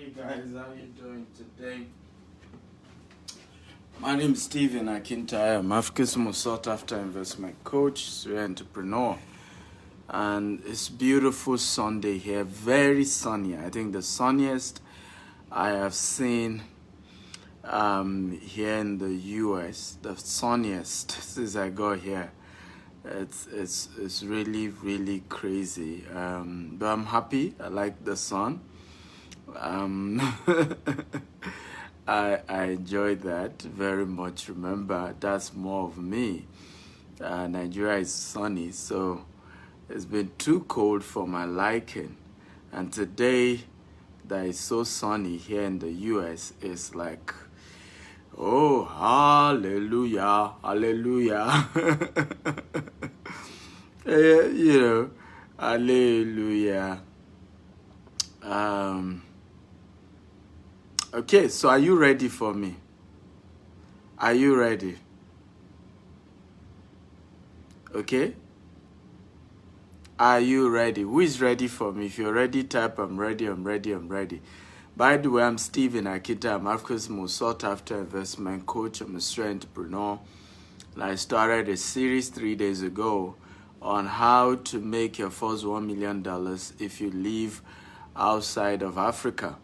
Hey guys, how you doing today? My name is Steven Akintai. I'm Africa's most sought after investment coach, serial entrepreneur. And it's beautiful Sunday here, very sunny. I think the sunniest I have seen here in the US, the sunniest since I got here. It's really crazy. But I'm happy. I like the sun. Um, I enjoy that very much. Remember, that's more of me. Nigeria is sunny, so it's been too cold for my liking. And today, that is so sunny here in the US, is like, oh, hallelujah, hallelujah. Hallelujah. Okay, so are you ready for me? Are you ready? Okay? Are you ready? Who is ready for me? If you're ready, type I'm ready, I'm ready, I'm ready. By the way, I'm Steven Akita. I'm Africa's most sought after investment coach. I'm a serial entrepreneur. And I started a series 3 days ago on how to make your first $1 million if you live outside of Africa.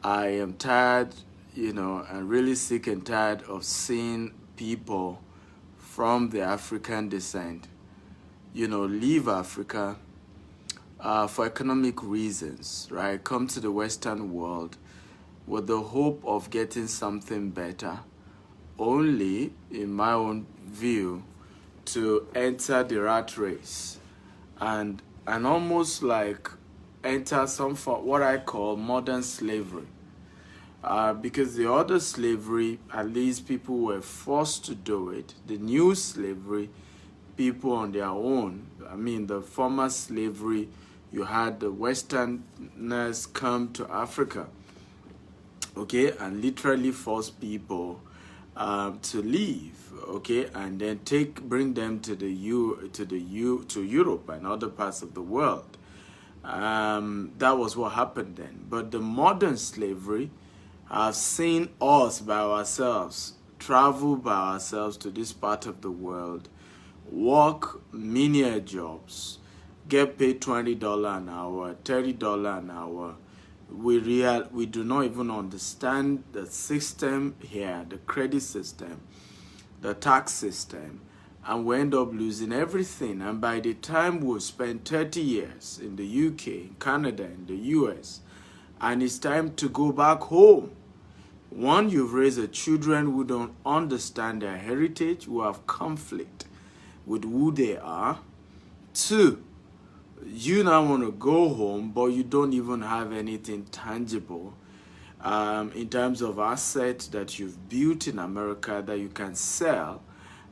I am tired, and really sick and tired of seeing people from the African descent, leave Africa for economic reasons, right? Come to the Western world with the hope of getting something better, only, in my own view, to enter the rat race and almost like enter some for what I call modern slavery. Because the other slavery, at least people were forced to do it. The new slavery, people on their own. I mean, the former slavery, you had the Westerners come to Africa, okay, and literally force people to leave, okay, and then bring them to Europe and other parts of the world. That was what happened then. But the modern slavery have seen us by ourselves, travel by ourselves to this part of the world, work menial jobs, get paid $20 an hour, $30 an hour. We do not even understand the system here, the credit system, the tax system, and we end up losing everything. And by the time we spend 30 years in the UK, in Canada, in the US, and it's time to go back home, one, you've raised children who don't understand their heritage, who have conflict with who they are. Two, you now want to go home, but you don't even have anything tangible in terms of assets that you've built in America that you can sell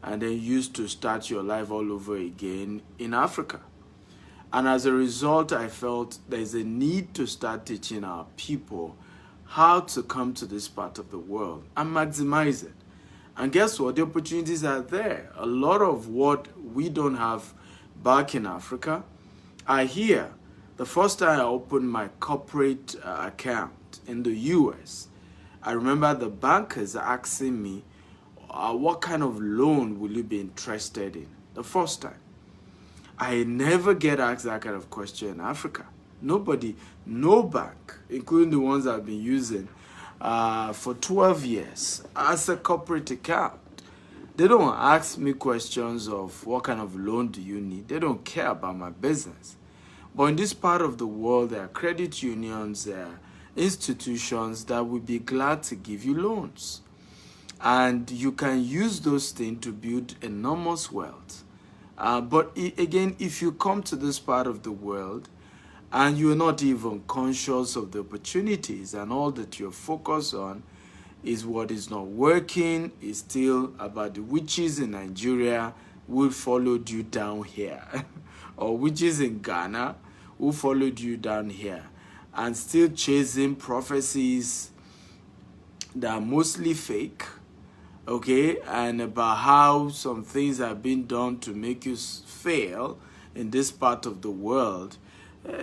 and then use to start your life all over again in Africa. And as a result, I felt there's a need to start teaching our people how to come to this part of the world and maximize it. And guess what? The opportunities are there. A lot of what we don't have back in Africa are here. The first time I opened my corporate account in the US, I remember the bankers asking me, what kind of loan will you be interested in? The first time. I never get asked that kind of question in Africa. Nobody, no bank, including the ones I've been using for 12 years as a corporate account. They don't ask me questions of what kind of loan do you need. They don't care about my business. But in this part of the world, there are credit unions, there are institutions that will be glad to give you loans. And you can use those things to build enormous wealth. But again, if you come to this part of the world and you're not even conscious of the opportunities and all that you're focused on is what is not working, is still about the witches in Nigeria who followed you down here, or witches in Ghana who followed you down here, and still chasing prophecies that are mostly fake, okay, and about how some things have been done to make you fail in this part of the world,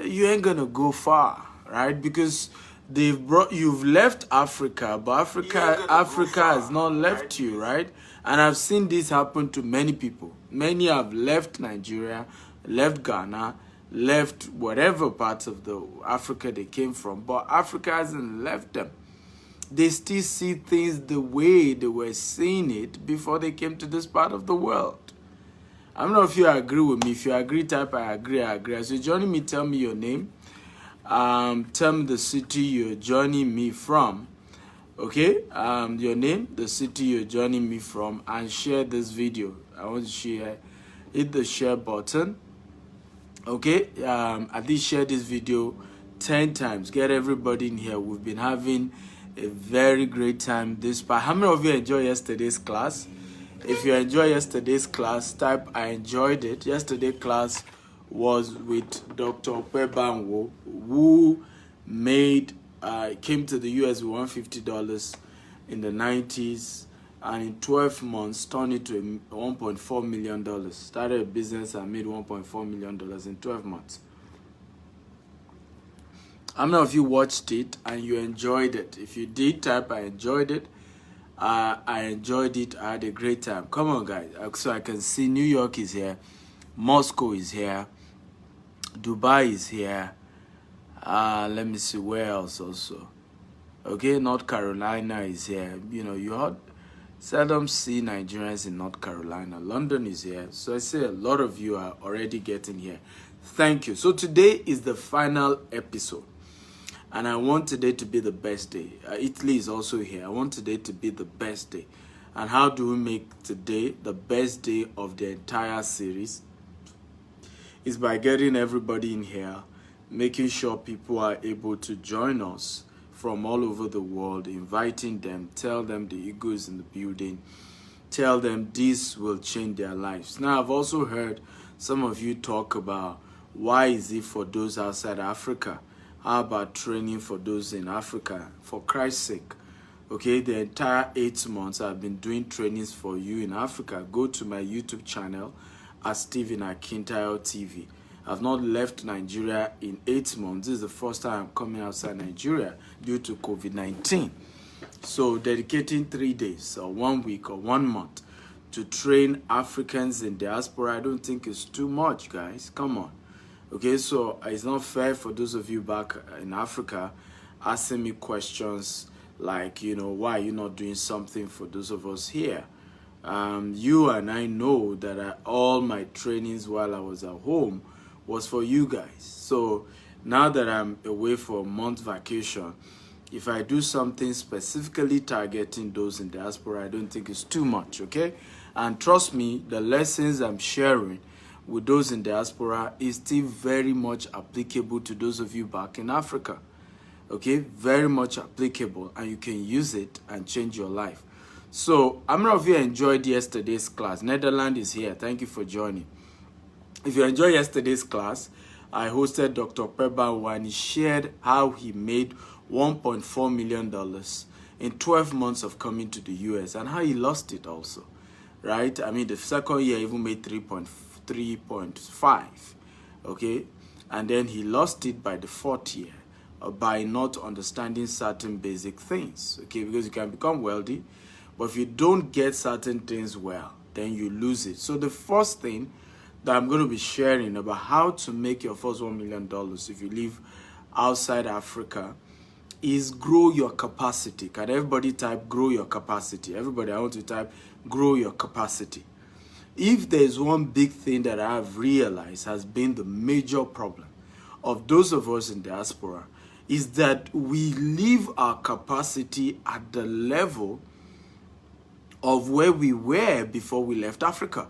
you ain't gonna go far, right? Because you've left Africa, but Africa has not left you, right? And I've seen this happen to many people. Many have left Nigeria, left Ghana, left whatever parts of the Africa they came from, but Africa hasn't left them. They still see things the way they were seeing it before they came to this part of the world. I don't know if you agree with me. If you agree, type I agree, I agree. As you're joining me, tell me your name. Tell me the city you're joining me from. Okay? Your name, the city you're joining me from, and share this video. I want to share. Hit the share button. Okay? At least share this video 10 times. Get everybody in here. We've been having a very great time this part. How many of you enjoyed yesterday's class? If you enjoyed yesterday's class, type I enjoyed it. Yesterday's class was with Dr. Pebanwo, who came to the US with $150 in the 90s, and in 12 months turned it to $1.4 million. Started a business and made $1.4 million in 12 months. How many of you watched it and you enjoyed it? If you did, type I enjoyed it. I enjoyed it. I had a great time. Come on, guys. So I can see New York is here. Moscow is here. Dubai is here. Let me see where else also. Okay, North Carolina is here. You know, you seldom see Nigerians in North Carolina. London is here. So I say a lot of you are already getting here. Thank you. So today is the final episode. And I want today to be the best day. Italy is also here. I want today to be the best day. And how do we make today the best day of the entire series? Is by getting everybody in here, making sure people are able to join us from all over the world, inviting them, tell them the ego is in the building, tell them this will change their lives. Now, I've also heard some of you talk about why is it for those outside Africa? How about training for those in Africa? For Christ's sake, okay, the entire 8 months I've been doing trainings for you in Africa. Go to my YouTube channel at Stephen Akintayo TV. I've not left Nigeria in 8 months. This is the first time I'm coming outside Nigeria due to COVID-19. So dedicating 3 days or 1 week or 1 month to train Africans in diaspora, I don't think it's too much, guys. Come on. Okay, so it's not fair for those of you back in Africa asking me questions like, you know, why are you not doing something for those of us here? You and I know that all my trainings while I was at home was for you guys. So now that I'm away for a month vacation, if I do something specifically targeting those in diaspora, I don't think it's too much, okay? And trust me, the lessons I'm sharing with those in diaspora is still very much applicable to those of you back in Africa. Okay, very much applicable, and you can use it and change your life. So, how many of you enjoyed yesterday's class? Netherlands is here. Thank you for joining. If you enjoyed yesterday's class, I hosted Dr. Pebanwo, and he shared how he made $1.4 million in 12 months of coming to the US and how he lost it also, right? I mean, the second year even made 3.5, okay? And then he lost it by the 4th year by not understanding certain basic things, okay? Because you can become wealthy, but if you don't get certain things well, then you lose it. So the first thing that I'm going to be sharing about how to make your first $1 million if you live outside Africa is grow your capacity. Can everybody type grow your capacity? Everybody, I want to type grow your capacity. If there's one big thing that I have realized has been the major problem of those of us in diaspora is that we leave our capacity at the level of where we were before we left Africa.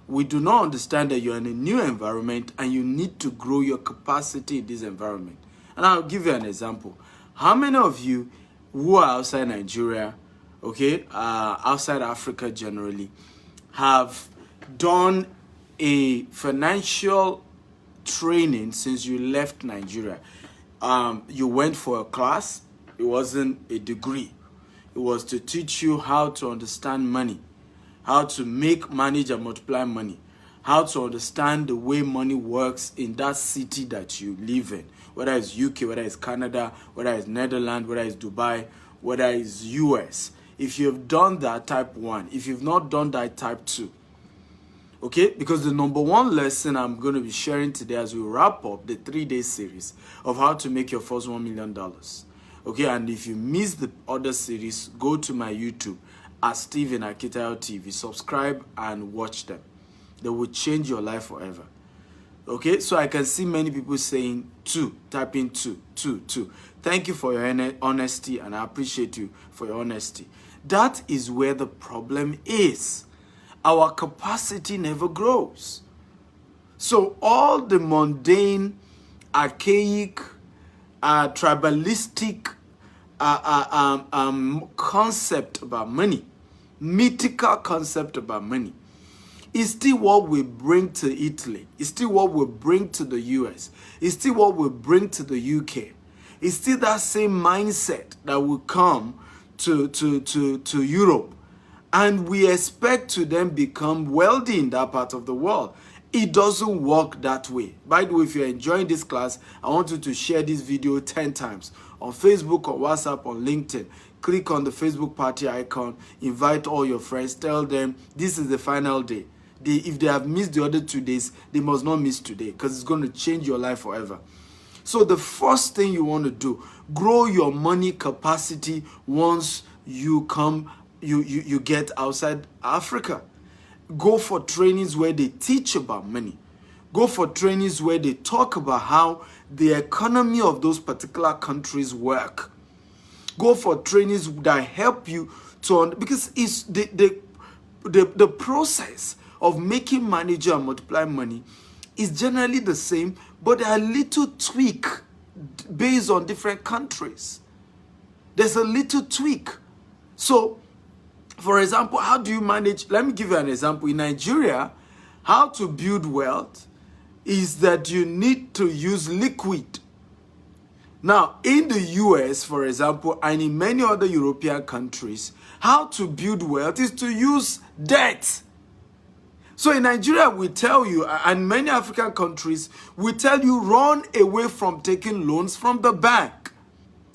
We do not understand that you're in a new environment and you need to grow your capacity in this environment. And I'll give you an example. How many of you who are outside Nigeria, okay, outside Africa generally, have done a financial training since you left Nigeria? You went for a class. It wasn't a degree. It was to teach you how to understand money, how to make, manage, and multiply money, how to understand the way money works in that city that you live in, whether it's UK, whether it's Canada, whether it's Netherlands, whether it's Dubai, whether it's US. If you've done that, type 1. If you've not done that, type 2. Okay, because the number one lesson I'm going to be sharing today as we wrap up the 3-day series of how to make your first $1 million. Okay, and if you miss the other series, go to my YouTube at Stephen Akitayo TV. Subscribe and watch them. They will change your life forever. Okay, so I can see many people saying 2, typing 2, 2, 2. Thank you for your honesty, and I appreciate you for your honesty. That is where the problem is. Our capacity never grows. So all the mundane, archaic, tribalistic concept about money, mythical concept about money, is still what we bring to Italy. It's still what we bring to the US. It's still what we bring to the UK. It's still that same mindset that will come to Europe. And we expect to then become wealthy in that part of the world. It doesn't work that way. By the way, if you're enjoying this class, I want you to share this video 10 times on Facebook, on WhatsApp, on LinkedIn. Click on the Facebook party icon, invite all your friends, tell them this is the final day. If they have missed the other 2 days, they must not miss today, because it's going to change your life forever. So the first thing you want to do, grow your money capacity once you get outside Africa. Go for trainings where they teach about money. Go for trainings where they talk about how the economy of those particular countries work. Go for trainings that help you because it's the process of making, manage, and multiply money is generally the same, but there are little tweak based on different countries. There's a little tweak. So, for example, how do you manage? Let me give you an example. In Nigeria, how to build wealth is that you need to use liquid. Now, in the US, for example, and in many other European countries, how to build wealth is to use debt. So in Nigeria, we tell you, and many African countries, we tell you run away from taking loans from the bank.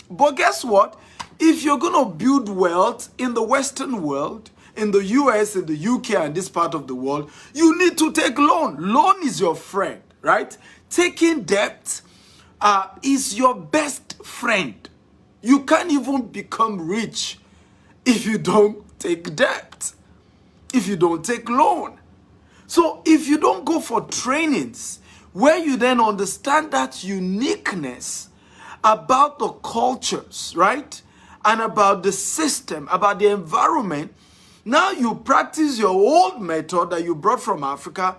But guess what? If you're going to build wealth in the Western world, in the US, in the UK, and this part of the world, you need to take loan. Loan is your friend, right? Taking debt is your best friend. You can't even become rich if you don't take debt, if you don't take loan. So if you don't go for trainings where you then understand that uniqueness about the cultures, right? And about the system, about the environment, now you practice your old method that you brought from Africa,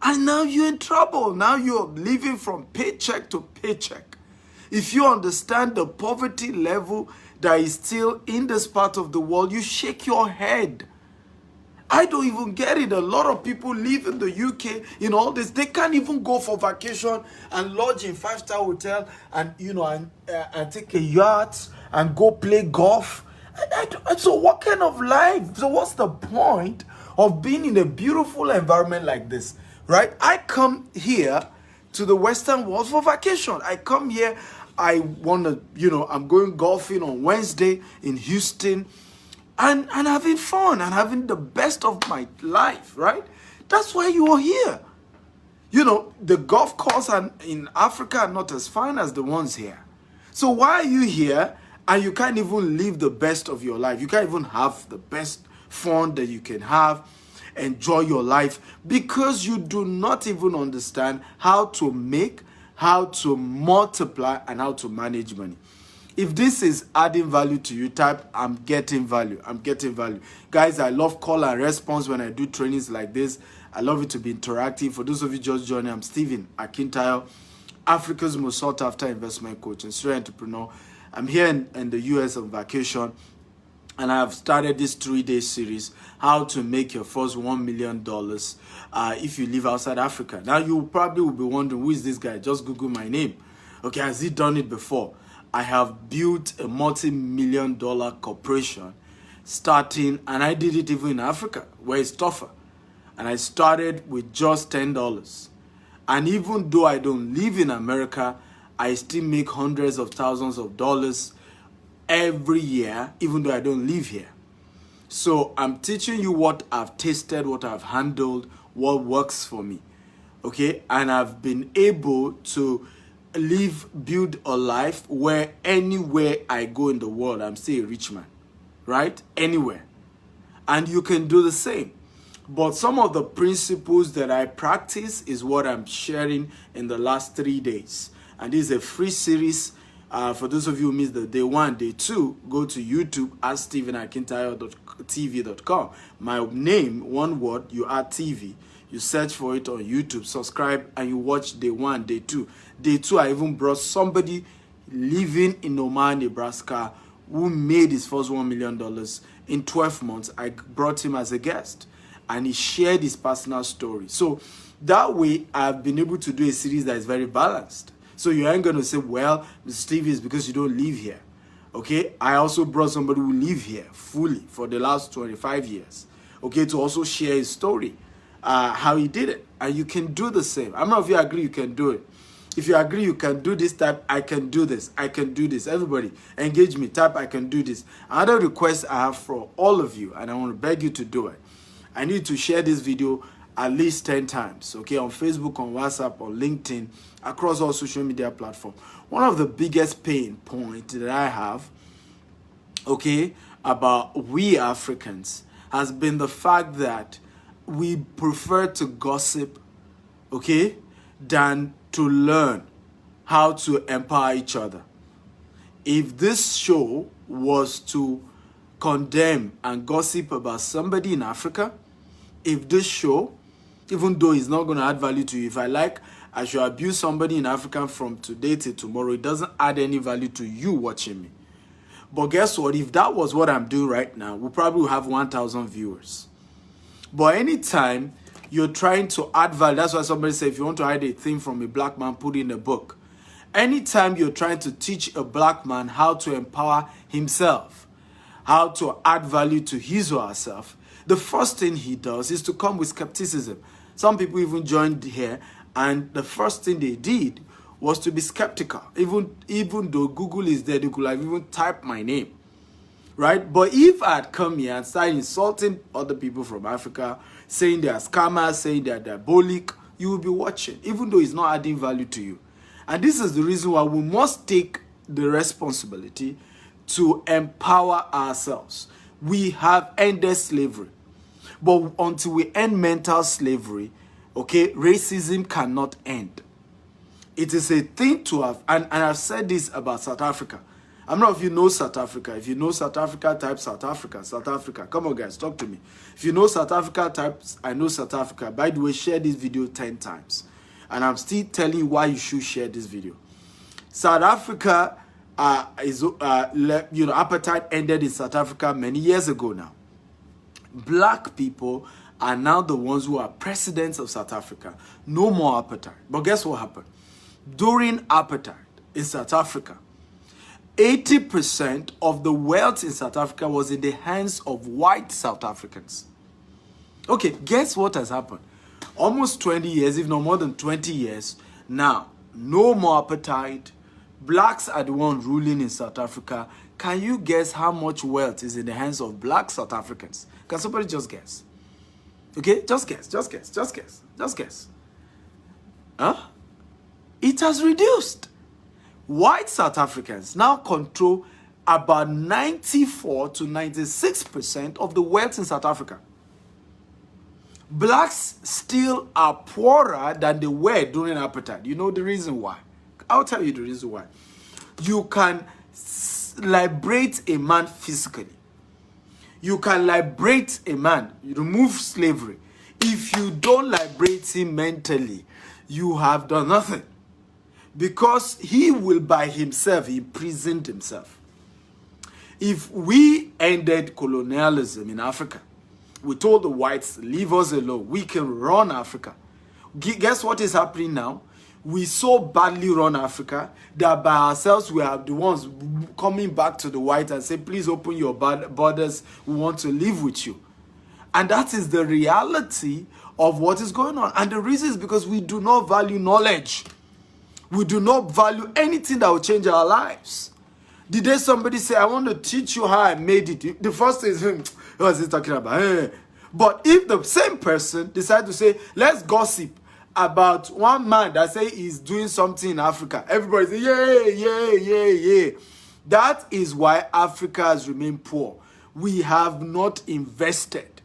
and now you're in trouble. Now you're living from paycheck to paycheck. If you understand the poverty level that is still in this part of the world, you shake your head. I don't even get it. A lot of people live in the UK, in all this. They can't even go for vacation and lodge in 5-star hotel and, and take a yacht and go play golf. So what kind of life? So what's the point of being in a beautiful environment like this, right? I come here to the Western world for vacation. I come here, I want to, I'm going golfing on Wednesday in Houston. And having fun and having the best of my life, right? That's why you are here. The golf course in Africa are not as fine as the ones here. So why are you here and you can't even live the best of your life? You can't even have the best fun that you can have, enjoy your life, because you do not even understand how to make, how to multiply, and how to manage money. If this is adding value to you, type, I'm getting value. I'm getting value. Guys, I love call and response when I do trainings like this. I love it to be interactive. For those of you just joining, I'm Stephen Akitayo, Africa's most sought after investment coach and serial entrepreneur. I'm here in the US on vacation, and I have started this 3-day series, how to make your first $1 million if you live outside Africa. Now, you probably will be wondering, who is this guy? Just Google my name. Okay, has he done it before? I have built a multi-million-dollar corporation starting, and I did it even in Africa, where it's tougher. And I started with just $10. And even though I don't live in America, I still make hundreds of thousands of dollars every year, even though I don't live here. So I'm teaching you what I've tasted, what I've handled, what works for me. Okay? And I've been able to build a life where anywhere I go in the world, I'm still a rich man. Right? Anywhere. And you can do the same. But some of the principles that I practice is what I'm sharing in the last 3 days. And this is a free series. For those of you who missed the day 1, day 2, go to YouTube at stephenakintayo.tv.com. My name, one word, you add TV. You search for it on YouTube, subscribe, and you watch day 1, day 2. Day 2, I even brought somebody living in Omaha, Nebraska, who made his first $1 million in 12 months. I brought him as a guest, and he shared his personal story. So that way, I've been able to do a series that is very balanced. So you ain't going to say, well, Mr. Steve, is because you don't live here. Okay? I also brought somebody who live here fully for the last 25 years. Okay? To also share his story, how he did it. And you can do the same. I'm not if you agree you can do it. If you agree you can do this, type, I can do this. I can do this. Everybody, engage me. Type, I can do this. Another request I have for all of you, and I want to beg you to do it. I need to share this video at least 10 times, okay, on Facebook, on WhatsApp, on LinkedIn, across all social media platforms. One of the biggest pain points that I have, okay, about we Africans has been the fact that we prefer to gossip, okay, than to learn how to empower each other. If this show was to condemn and gossip about somebody in Africa, if this show, even though it's not going to add value to you, if I should abuse somebody in Africa from today till tomorrow, it doesn't add any value to you watching me. But guess what? If that was what I'm doing right now, we'll probably have 1,000 viewers. But anytime you're trying to add value, that's why somebody said if you want to hide a thing from a black man, put it in a book. Anytime you're trying to teach a black man how to empower himself, how to add value to his or herself, the first thing he does is to come with skepticism. Some people even joined here, and the first thing they did was to be skeptical. Even though Google is there, they could have even typed my name, right? But if I had come here and started insulting other people from Africa, saying they are scammers, saying they are diabolic, you will be watching, even though it's not adding value to you. And this is the reason why we must take the responsibility to empower ourselves. We have ended slavery. But until we end mental slavery, okay, racism cannot end. It is a thing to have, and I've said this about South Africa. I'm not if you know South Africa. If you know South Africa, type South Africa. South Africa. Come on, guys, talk to me. If you know South Africa, type I know South Africa. By the way, share this video 10 times. And I'm still telling you why you should share this video. South Africa apartheid ended in South Africa many years ago now. Black people are now the ones who are presidents of South Africa. No more apartheid. But guess what happened? During apartheid in South Africa, 80% of the wealth in South Africa was in the hands of white South Africans. Okay, guess what has happened? Almost 20 years, if not more than 20 years, now, no more apartheid. Blacks are the ones ruling in South Africa. Can you guess how much wealth is in the hands of black South Africans? Can somebody just guess? Okay, just guess. Huh? It has reduced. White South Africans now control about 94 to 96% of the wealth in South Africa. Blacks still are poorer than they were during apartheid. You know the reason why? I'll tell you the reason why. You can liberate a man physically. You can liberate a man, you remove slavery. If you don't liberate him mentally, you have done nothing. Because he will by himself, he imprisoned himself. If we ended colonialism in Africa, we told the whites, leave us alone, we can run Africa. Guess what is happening now? We so badly run Africa that by ourselves we are the ones coming back to the white and say, please open your borders, we want to live with you. And that is the reality of what is going on. And the reason is because we do not value knowledge. We do not value anything that will change our lives. The day somebody say, I want to teach you how I made it, the first thing is, what is he talking about? But if the same person decide to say, let's gossip about one man that say he's doing something in Africa, everybody say, yeah. That is why Africa has remained poor. We have not invested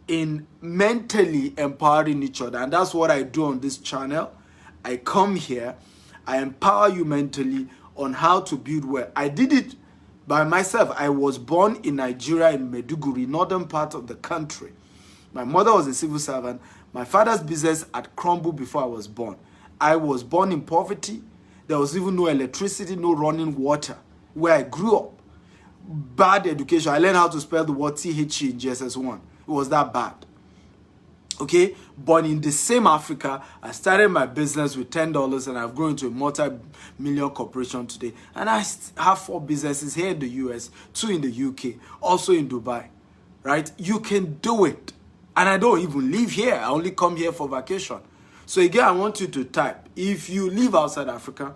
in mentally empowering each other. And that's what I do on this channel. I come here, I empower you mentally on how to build wealth. I did it by myself. I was born in Nigeria, in Maiduguri, northern part of the country. My mother was a civil servant. My father's business had crumbled before I was born. I was born in poverty. There was even no electricity, no running water where I grew up. Bad education. I learned how to spell the word THE in GSS1. It was that bad. Okay, but in the same Africa, I started my business with $10 and I've grown into a multi-million corporation today. And I have 4 businesses here in the US, 2 in the UK, also in Dubai, right? You can do it. And I don't even live here. I only come here for vacation. So again, I want you to type, if you live outside Africa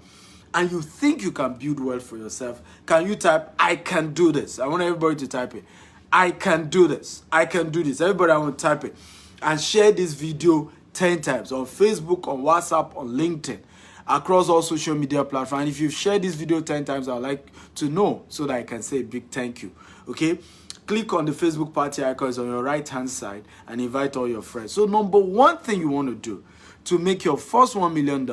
and you think you can build wealth for yourself, can you type, I can do this? I want everybody to type it. I can do this. I can do this. Everybody, I want to type it. And share this video 10 times on Facebook, on WhatsApp, on LinkedIn, across all social media platforms. And if you've shared this video 10 times, I'd like to know so that I can say a big thank you. Okay? Click on the Facebook party icon on your right-hand side and invite all your friends. So number one thing you want to do to make your first $1 million.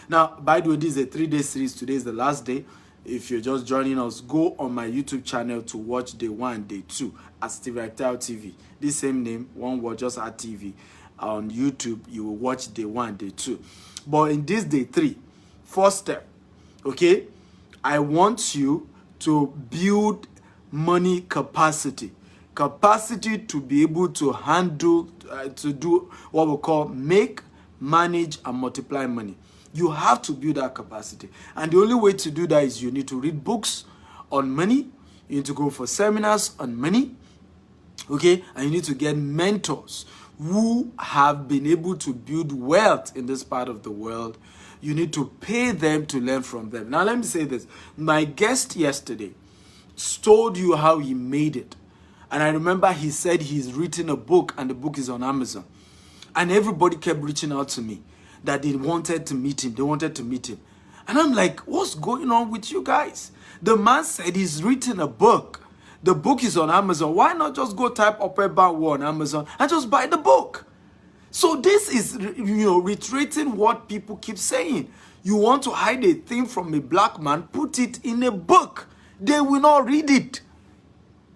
Now, by the way, this is a 3-day series. Today is the last day. If you're just joining us, go on my YouTube channel to watch day 1, day 2 at Steve Actel TV. This same name, one word, just at TV. On YouTube, you will watch day 1, day 2. But in this day 3, first step, okay, I want you to build money capacity. Capacity to be able to handle, to do what we call make, manage, and multiply money. You have to build that capacity. And the only way to do that is you need to read books on money. You need to go for seminars on money. Okay? And you need to get mentors who have been able to build wealth in this part of the world. You need to pay them to learn from them. Now, let me say this. My guest yesterday told you how he made it. And I remember he said he's written a book and the book is on Amazon. And everybody kept reaching out to me that they wanted to meet him. They wanted to meet him. And I'm like, what's going on with you guys? The man said he's written a book. The book is on Amazon. Why not just go type Upper Bar War on Amazon and just buy the book? So this is, reiterating what people keep saying. You want to hide a thing from a black man, put it in a book. They will not read it.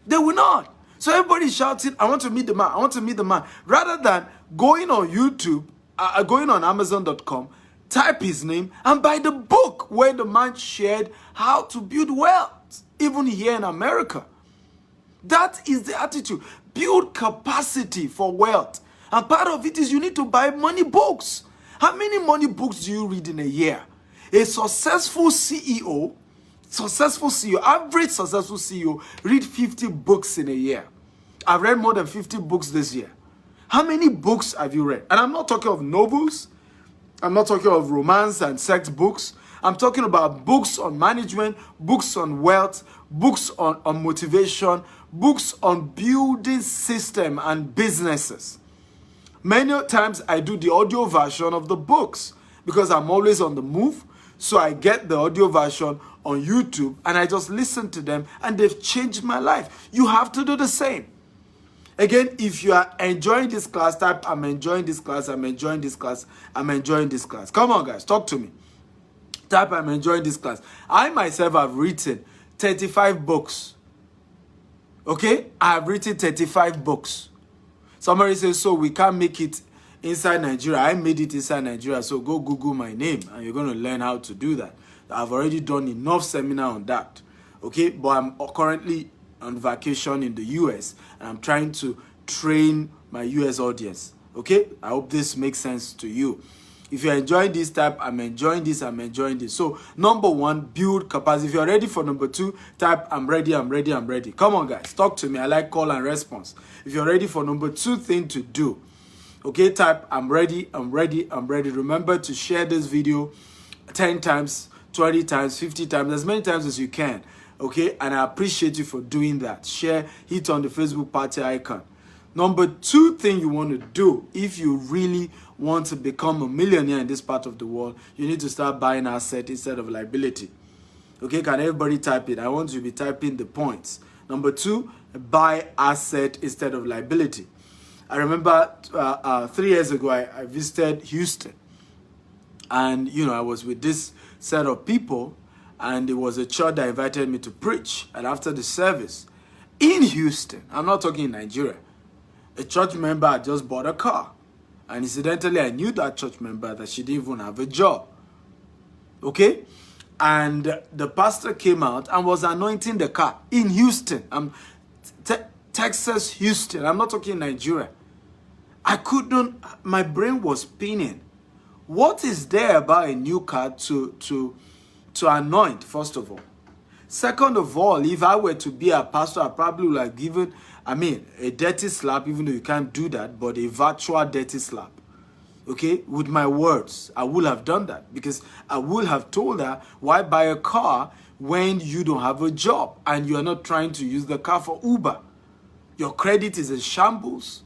They will not. So everybody's shouting, I want to meet the man. I want to meet the man. Rather than going on YouTube, going on Amazon.com, type his name and buy the book where the man shared how to build wealth, even here in America. That is the attitude. Build capacity for wealth. And part of it is you need to buy money books. How many money books do you read in a year? A successful CEO, average successful CEO, read 50 books in a year. I've read more than 50 books this year. How many books have you read? And I'm not talking of novels. I'm not talking of romance and sex books. I'm talking about books on management, books on wealth, books on motivation, books on building system and businesses. Many times I do the audio version of the books because I'm always on the move. So I get the audio version on YouTube and I just listen to them and they've changed my life. You have to do the same. Again, if you are enjoying this class, type, I'm enjoying this class, I'm enjoying this class, I'm enjoying this class. Come on, guys, talk to me. Type, I'm enjoying this class. I myself have written 35 books. Okay? I have written 35 books. Somebody says, so we can't make it inside Nigeria. I made it inside Nigeria, so go Google my name, and you're going to learn how to do that. I've already done enough seminar on that. Okay? But I'm currently on vacation in the US and I'm trying to train my US audience. Okay, I hope this makes sense to you. If you're enjoying this type, I'm enjoying this, I'm enjoying this. So number one, build capacity. If you're ready for number two, type I'm ready, I'm ready, I'm ready. Come on, guys, talk to me. I like call and response. If you're ready for number two thing to do, okay, type I'm ready, I'm ready, I'm ready. Remember to share this video 10 times, 20 times, 50 times, as many times as you can. Okay, and I appreciate you for doing that. Share, hit on the Facebook party icon. Number 2 thing you want to do, if you really want to become a millionaire in this part of the world, you need to start buying asset instead of liability. Okay, can everybody type it? I want you to be typing the points. Number 2, buy asset instead of liability. I remember 3 years ago, I visited Houston. And, I was with this set of people, and it was a church that invited me to preach. And after the service, in Houston, I'm not talking in Nigeria, a church member had just bought a car. And incidentally, I knew that church member that she didn't even have a job. Okay? And the pastor came out and was anointing the car in Houston. Texas, Houston. I'm not talking Nigeria. My brain was spinning. What is there about a new car to anoint, first of all? Second of all, if I were to be a pastor, I probably would have given, a dirty slap, even though you can't do that, but a virtual dirty slap. Okay, with my words, I would have done that, because I would have told her, why buy a car when you don't have a job and you are not trying to use the car for Uber? Your credit is in shambles.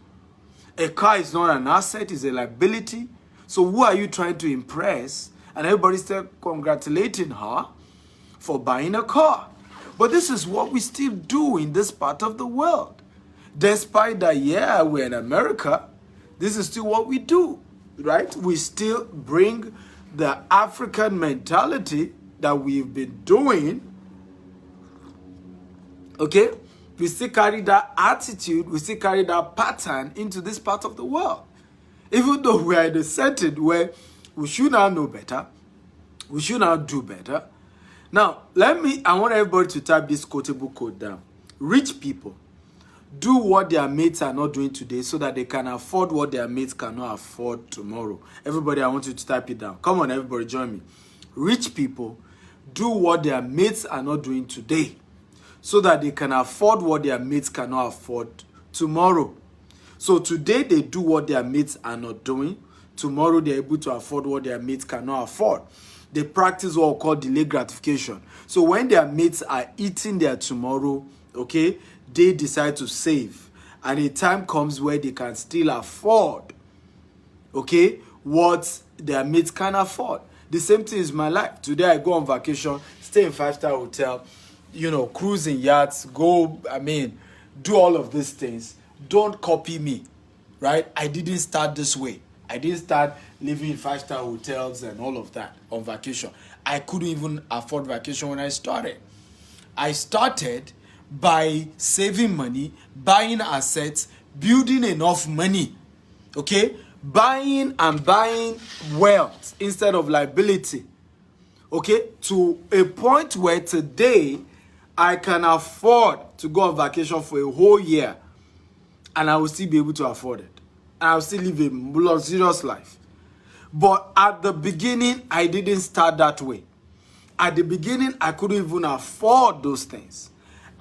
A car is not an asset, it's a liability. So who are you trying to impress? And everybody's still congratulating her for buying a car. But this is what we still do in this part of the world. Despite that, yeah, we're in America, this is still what we do. Right? We still bring the African mentality that we've been doing. Okay? We still carry that attitude, we still carry that pattern into this part of the world. Even though we are in a setting where we should now know better, we should now do better. Now, I want everybody to type this quotable quote down. Rich people do what their mates are not doing today so that they can afford what their mates cannot afford tomorrow. Everybody, I want you to type it down. Come on, everybody, join me. Rich people do what their mates are not doing today so that they can afford what their mates cannot afford tomorrow. So today they do what their mates are not doing. Tomorrow they're able to afford what their mates cannot afford. They practice what we call delayed gratification. So when their mates are eating their tomorrow, okay, they decide to save. And a time comes where they can still afford, okay, what their mates can afford. The same thing is my life. Today I go on vacation, stay in 5-star hotel, cruise in yachts, do all of these things. Don't copy me, right? I didn't start this way. I didn't start living in 5-star hotels and all of that on vacation. I couldn't even afford vacation when I started. I started by saving money, buying assets, building enough money, okay? Buying wealth instead of liability, okay? To a point where today I can afford to go on vacation for a whole year and I will still be able to afford it. And I will still live a luxurious life. But at the beginning, I didn't start that way. At the beginning, I couldn't even afford those things.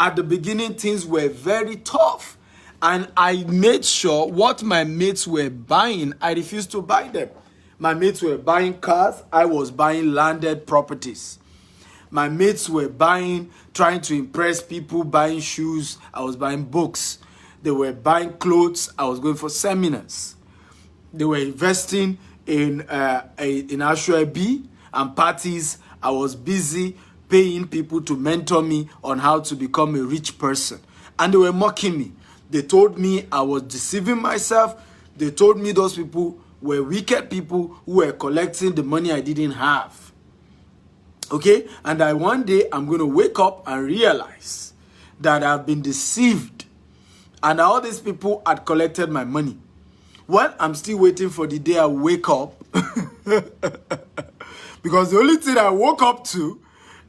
At the beginning, things were very tough. And I made sure what my mates were buying, I refused to buy them. My mates were buying cars. I was buying landed properties. My mates were trying to impress people, buying shoes. I was buying books. They were buying clothes. I was going for seminars. They were investing in actual B and parties. I was busy paying people to mentor me on how to become a rich person. And they were mocking me. They told me I was deceiving myself. They told me those people were wicked people who were collecting the money I didn't have. Okay? And one day I'm going to wake up and realize that I've been deceived. And all these people had collected my money. Well, I'm still waiting for the day I wake up. Because the only thing I woke up to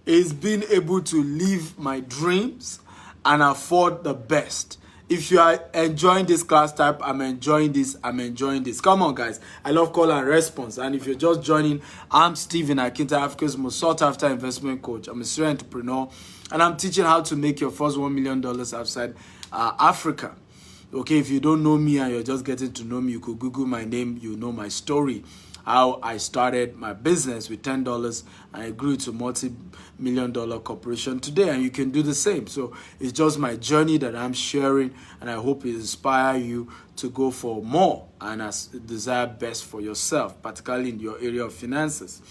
is being able to live my dreams and afford the best. If you are enjoying this class type, I'm enjoying this. Come on, guys. I love call and response. And if you're just joining, I'm Stephen Akinta, Africa's most sought after investment coach. I'm a serial entrepreneur. And I'm teaching how to make your first $1 million outside Africa. Okay, if you don't know me and you're just getting to know me, you could Google my name, you know my story. how I started my business with $10 and I grew to multi-million-dollar corporation today, and you can do the same. So it's just my journey that I'm sharing, and I hope it inspire you to go for more and as desire best for yourself, particularly in your area of finances.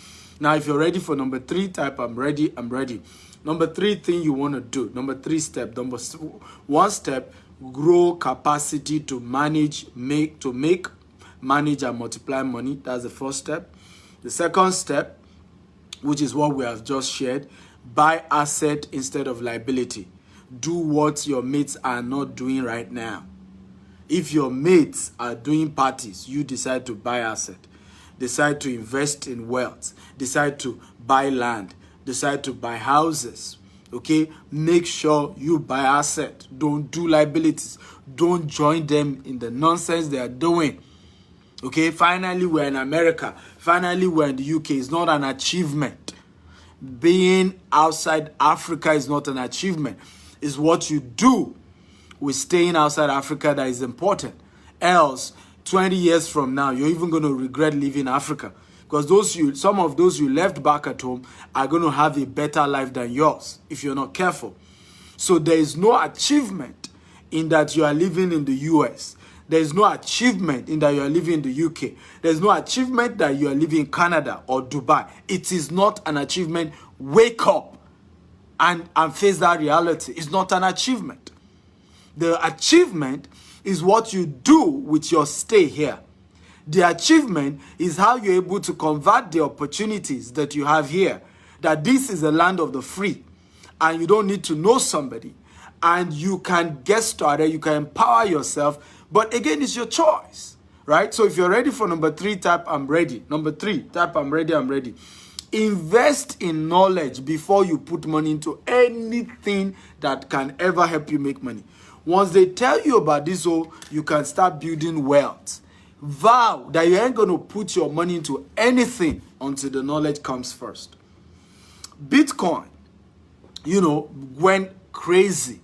Now, if you're ready for number 3, type I'm ready, I'm ready. Number 3 thing you want to do, number 3 step, number 1 step, grow capacity to manage, make, manage and multiply money. That's the first step. The second step, which is what we have just shared, buy asset instead of liability. Do what your mates are not doing right now. If your mates are doing parties, you decide to buy asset, decide to invest in wealth, decide to buy land, decide to buy houses. Okay, make sure you buy asset. Don't do liabilities. Don't join them in the nonsense they are doing. Okay, finally we're in America. Finally we're in the UK. It's not an achievement. Being outside Africa is not an achievement. It's what you do with staying outside Africa that is important. Else, 20 years from now, you're even going to regret leaving Africa. Because some of those you left back at home are going to have a better life than yours if you're not careful. So there is no achievement in that you are living in the US. There is no achievement in that you are living in the UK. There is no achievement that you are living in Canada or Dubai. It is not an achievement. Wake up and face that reality. It's not an achievement. The achievement is what you do with your stay here. The achievement is how you're able to convert the opportunities that you have here. That this is a land of the free. And you don't need to know somebody. And you can get started. You can empower yourself. But again, it's your choice. Right? So if you're ready for number 3, type I'm ready. Number 3, type I'm ready, I'm ready. Invest in knowledge before you put money into anything that can ever help you make money. Once they tell you about this, you can start building wealth. Vow that you ain't going to put your money into anything until the knowledge comes first. Bitcoin, went crazy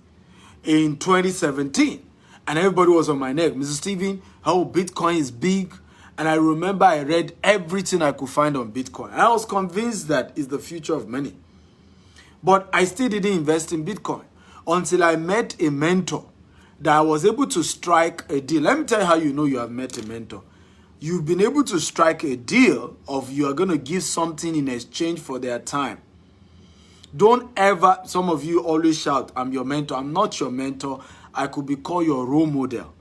in 2017. And everybody was on my neck. Mr. Steven, how Bitcoin is big. And I remember I read everything I could find on Bitcoin. And I was convinced that it's the future of money. But I still didn't invest in Bitcoin until I met a mentor that I was able to strike a deal. Let me tell you how you know you have met a mentor. You've been able to strike a deal of you are going to give something in exchange for their time. Don't ever, some of you always shout, I'm your mentor. I'm not your mentor. I could be called your role model.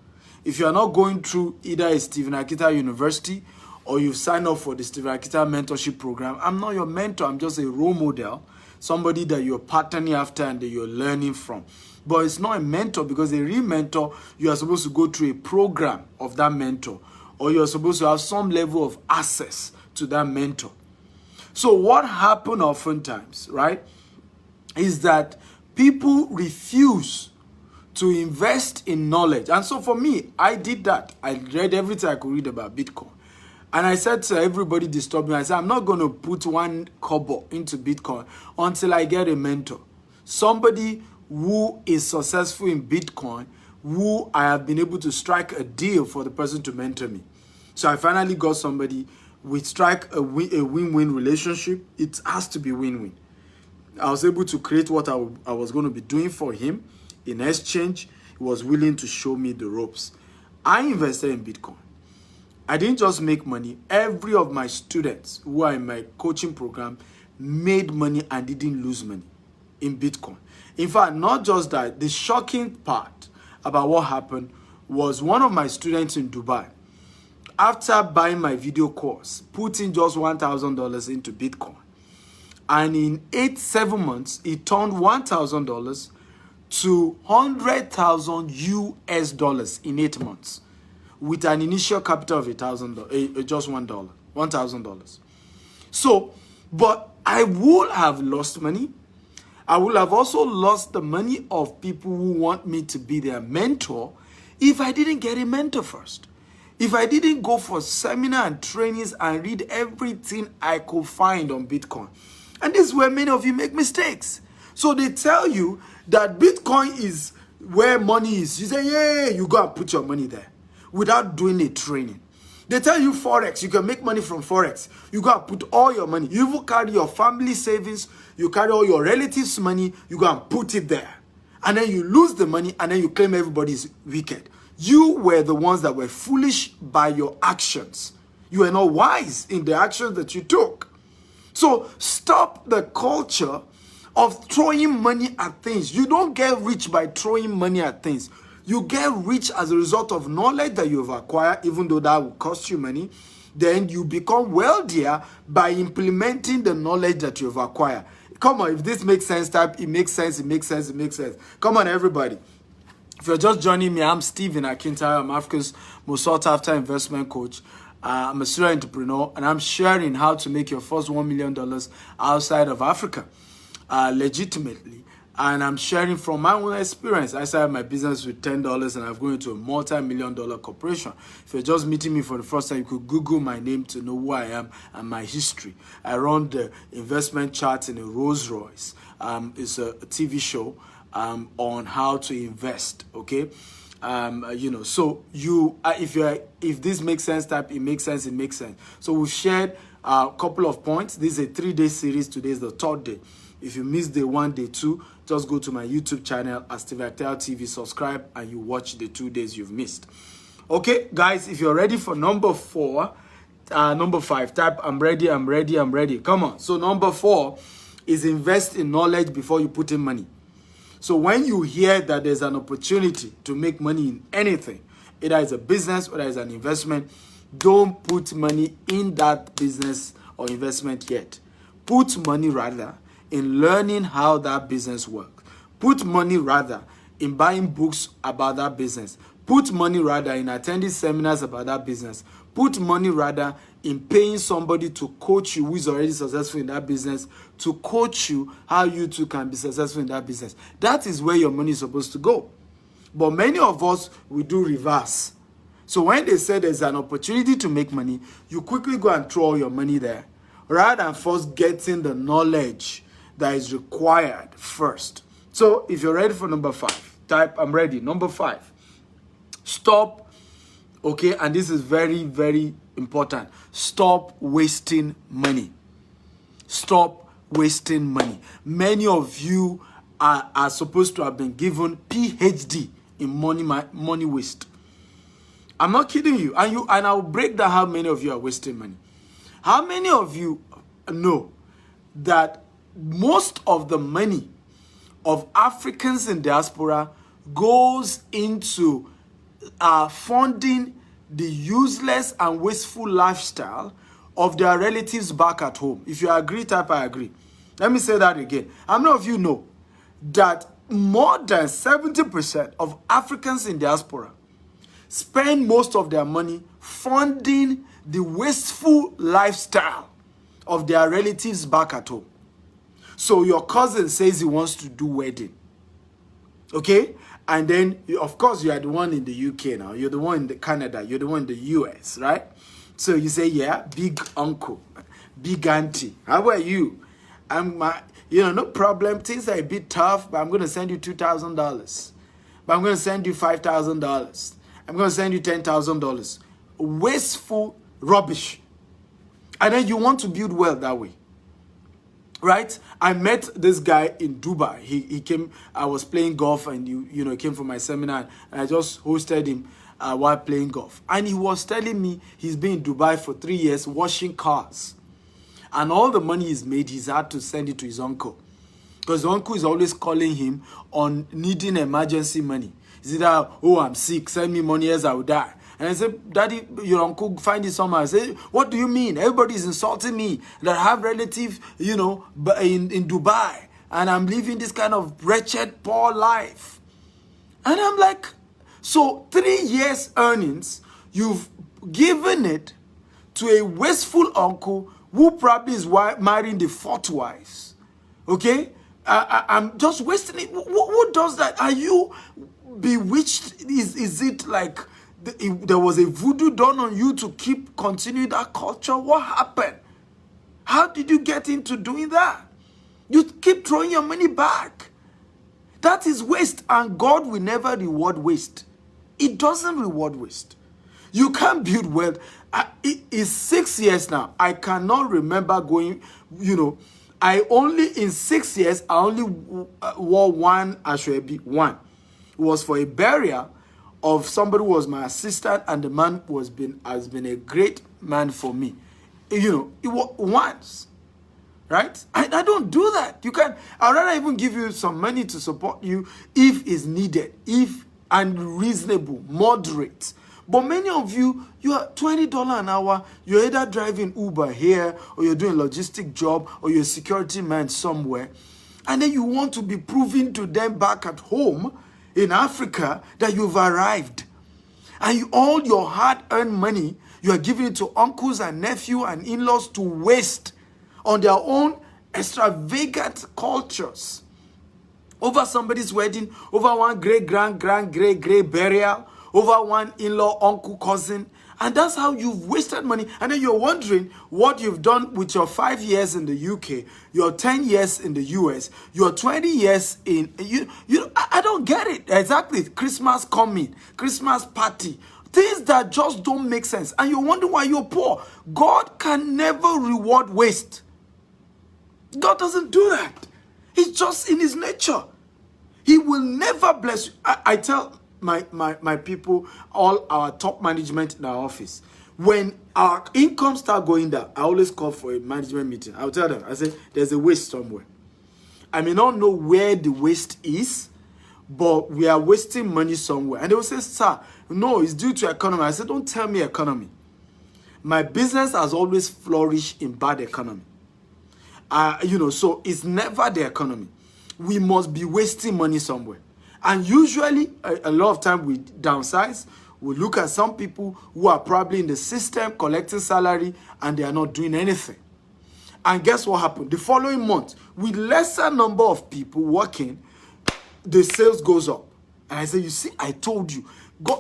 If you are not going through either a Stephen Akita University or you've signed up for the Stephen Akita mentorship program, I'm not your mentor. I'm just a role model, somebody that you're patterning after and that you're learning from. But it's not a mentor, because a real mentor, you are supposed to go through a program of that mentor, or you're supposed to have some level of access to that mentor. So what happened oftentimes, right, is that people refuse to invest in knowledge. And so for me, I did that. I read everything I could read about Bitcoin. And I said to everybody disturbing me, I said, I'm not going to put 1 kobo into Bitcoin until I get a mentor. Somebody who is successful in Bitcoin, who I have been able to strike a deal for the person to mentor me. So I finally got somebody. We strike a win-win relationship. It has to be win-win. I was able to create what I was going to be doing for him. In exchange, he was willing to show me the ropes. I invested in Bitcoin. I didn't just make money. Every of my students who are in my coaching program made money and didn't lose money in Bitcoin. In fact, not just that, the shocking part about what happened was one of my students in Dubai, after buying my video course, put in just $1,000 into Bitcoin. And in 7 months, he turned $1,000 to 100,000 US dollars in 8 months, with an initial capital of $1,000, just $1,000. So, but I would have lost money. I would have also lost the money of people who want me to be their mentor if I didn't get a mentor first. If I didn't go for seminar and trainings and read everything I could find on Bitcoin. And this is where many of you make mistakes. So they tell you that Bitcoin is where money is. You say, yeah, you go and put your money there without doing a training. They tell you Forex, you can make money from Forex. You go and put all your money. You even carry your family savings, you carry all your relatives' money, you go and put it there. And then you lose the money, and then you claim everybody's wicked. You were the ones that were foolish by your actions. You were not wise in the actions that you took. So stop the culture of throwing money at things. You don't get rich by throwing money at things. You get rich as a result of knowledge that you've acquired, even though that will cost you money. Then you become wealthier by implementing the knowledge that you've acquired. Come on, if this makes sense, type it makes sense, it makes sense, it makes sense. Come on, everybody. If you're just joining me, I'm Stephen Akintayo. I'm Africa's most sought after investment coach. I'm a serial entrepreneur, and I'm sharing how to make your first $1 million outside of Africa legitimately. And I'm sharing from my own experience. I started my business with $10 and I've grown into a multi-million-dollar corporation. If you're just meeting me for the first time, you could Google my name to know who I am and my history. I run the investment charts in a Rolls Royce. It's a TV show on how to invest, okay? So if this makes sense, type it makes sense, it makes sense. So we've shared a couple of points. This is a 3-day series. Today is the 3rd day. If you missed day 1, day 2, just go to my YouTube channel at Steve Akintayo TV, subscribe, and you watch the 2 days you've missed. Okay, guys, if you're ready for number 5, type I'm ready, I'm ready, I'm ready. Come on. So number 4 is invest in knowledge before you put in money. So when you hear that there's an opportunity to make money in anything, either it's a business or it's an investment, don't put money in that business or investment yet. Put money rather in learning how that business works. Put money rather in buying books about that business. Put money rather in attending seminars about that business. Put money rather in paying somebody to coach you who is already successful in that business, to coach you how you too can be successful in that business. That is where your money is supposed to go. But many of us, we do reverse. So when they say there's an opportunity to make money, you quickly go and throw all your money there, rather than first getting the knowledge that is required first. So if you're ready for number 5, type I'm ready. Number 5, stop, okay, and this is very, very important. Stop wasting money. Stop wasting money. Many of you are supposed to have been given PhD in money waste. I'm not kidding you. And I'll break down how many of you are wasting money. How many of you know that most of the money of Africans in diaspora goes into funding the useless and wasteful lifestyle of their relatives back at home? If you agree, type I agree. Let me say that again. How many of you know that more than 70% of Africans in diaspora spend most of their money funding the wasteful lifestyle of their relatives back at home? So your cousin says he wants to do wedding, okay? And then, of course, you are the one in the UK now. You're the one in Canada. You're the one in the US, right? So you say, yeah, big uncle, big auntie, how are you? No problem. Things are a bit tough, but I'm going to send you $2,000. But I'm going to send you $5,000. I'm going to send you $10,000. Wasteful rubbish. And then you want to build wealth that way. Right? I met this guy in Dubai. He came, I was playing golf, and he came for my seminar, and I just hosted him while playing golf. And he was telling me he's been in Dubai for 3 years washing cars. And all the money he's made, he's had to send it to his uncle. Because the uncle is always calling him on needing emergency money. He's either, oh, I'm sick, send me money else I will die. And I said, Daddy, your uncle find it somewhere. I said, what do you mean? Everybody's insulting me that I have relatives, in Dubai. And I'm living this kind of wretched, poor life. And I'm like, so 3 years earnings, you've given it to a wasteful uncle who probably is marrying the 4th wives. Okay? I'm just wasting it. Who does that? Are you bewitched? Is it like there was a voodoo done on you to continue that culture? What happened? How did you get into doing that? You keep throwing your money back. That is waste, and God will never reward waste. It doesn't reward waste. You can't build wealth. It's 6 years now. I cannot remember going, in 6 years, I only wore one ashwebi, one. It was for a burial of somebody who was my assistant, and the man has been a great man for me. It was once. Right? I don't do that. I'd rather even give you some money to support you if it's needed, and reasonable, moderate. But many of you are $20 an hour. You're either driving Uber here, or you're doing a logistic job, or you're a security man somewhere. And then you want to be proving to them back at home in Africa that you've arrived. And all your hard-earned money, you are giving it to uncles and nephews and in-laws to waste on their own extravagant cultures. Over somebody's wedding, over one great burial, over one in-law, uncle, cousin. And that's how you've wasted money. And then you're wondering what you've done with your 5 years in the UK, your 10 years in the US, your 20 years in... I don't get it. Exactly. Christmas coming, Christmas party. Things that just don't make sense. And you wonder why you're poor. God can never reward waste. God doesn't do that. It's just in his nature. He will never bless you. I tell my people, all our top management in our office, when our income start going down, I always call for a management meeting. I'll tell them, I say, there's a waste somewhere. I may not know where the waste is, but we are wasting money somewhere. And they will say, sir, no, it's due to economy. I said, don't tell me economy. My business has always flourished in bad economy. So it's never the economy. We must be wasting money somewhere. And usually, a lot of time we downsize. We look at some people who are probably in the system collecting salary and they are not doing anything. And guess what happened? The following month, with lesser number of people working, the sales goes up. And I say, you see, I told you.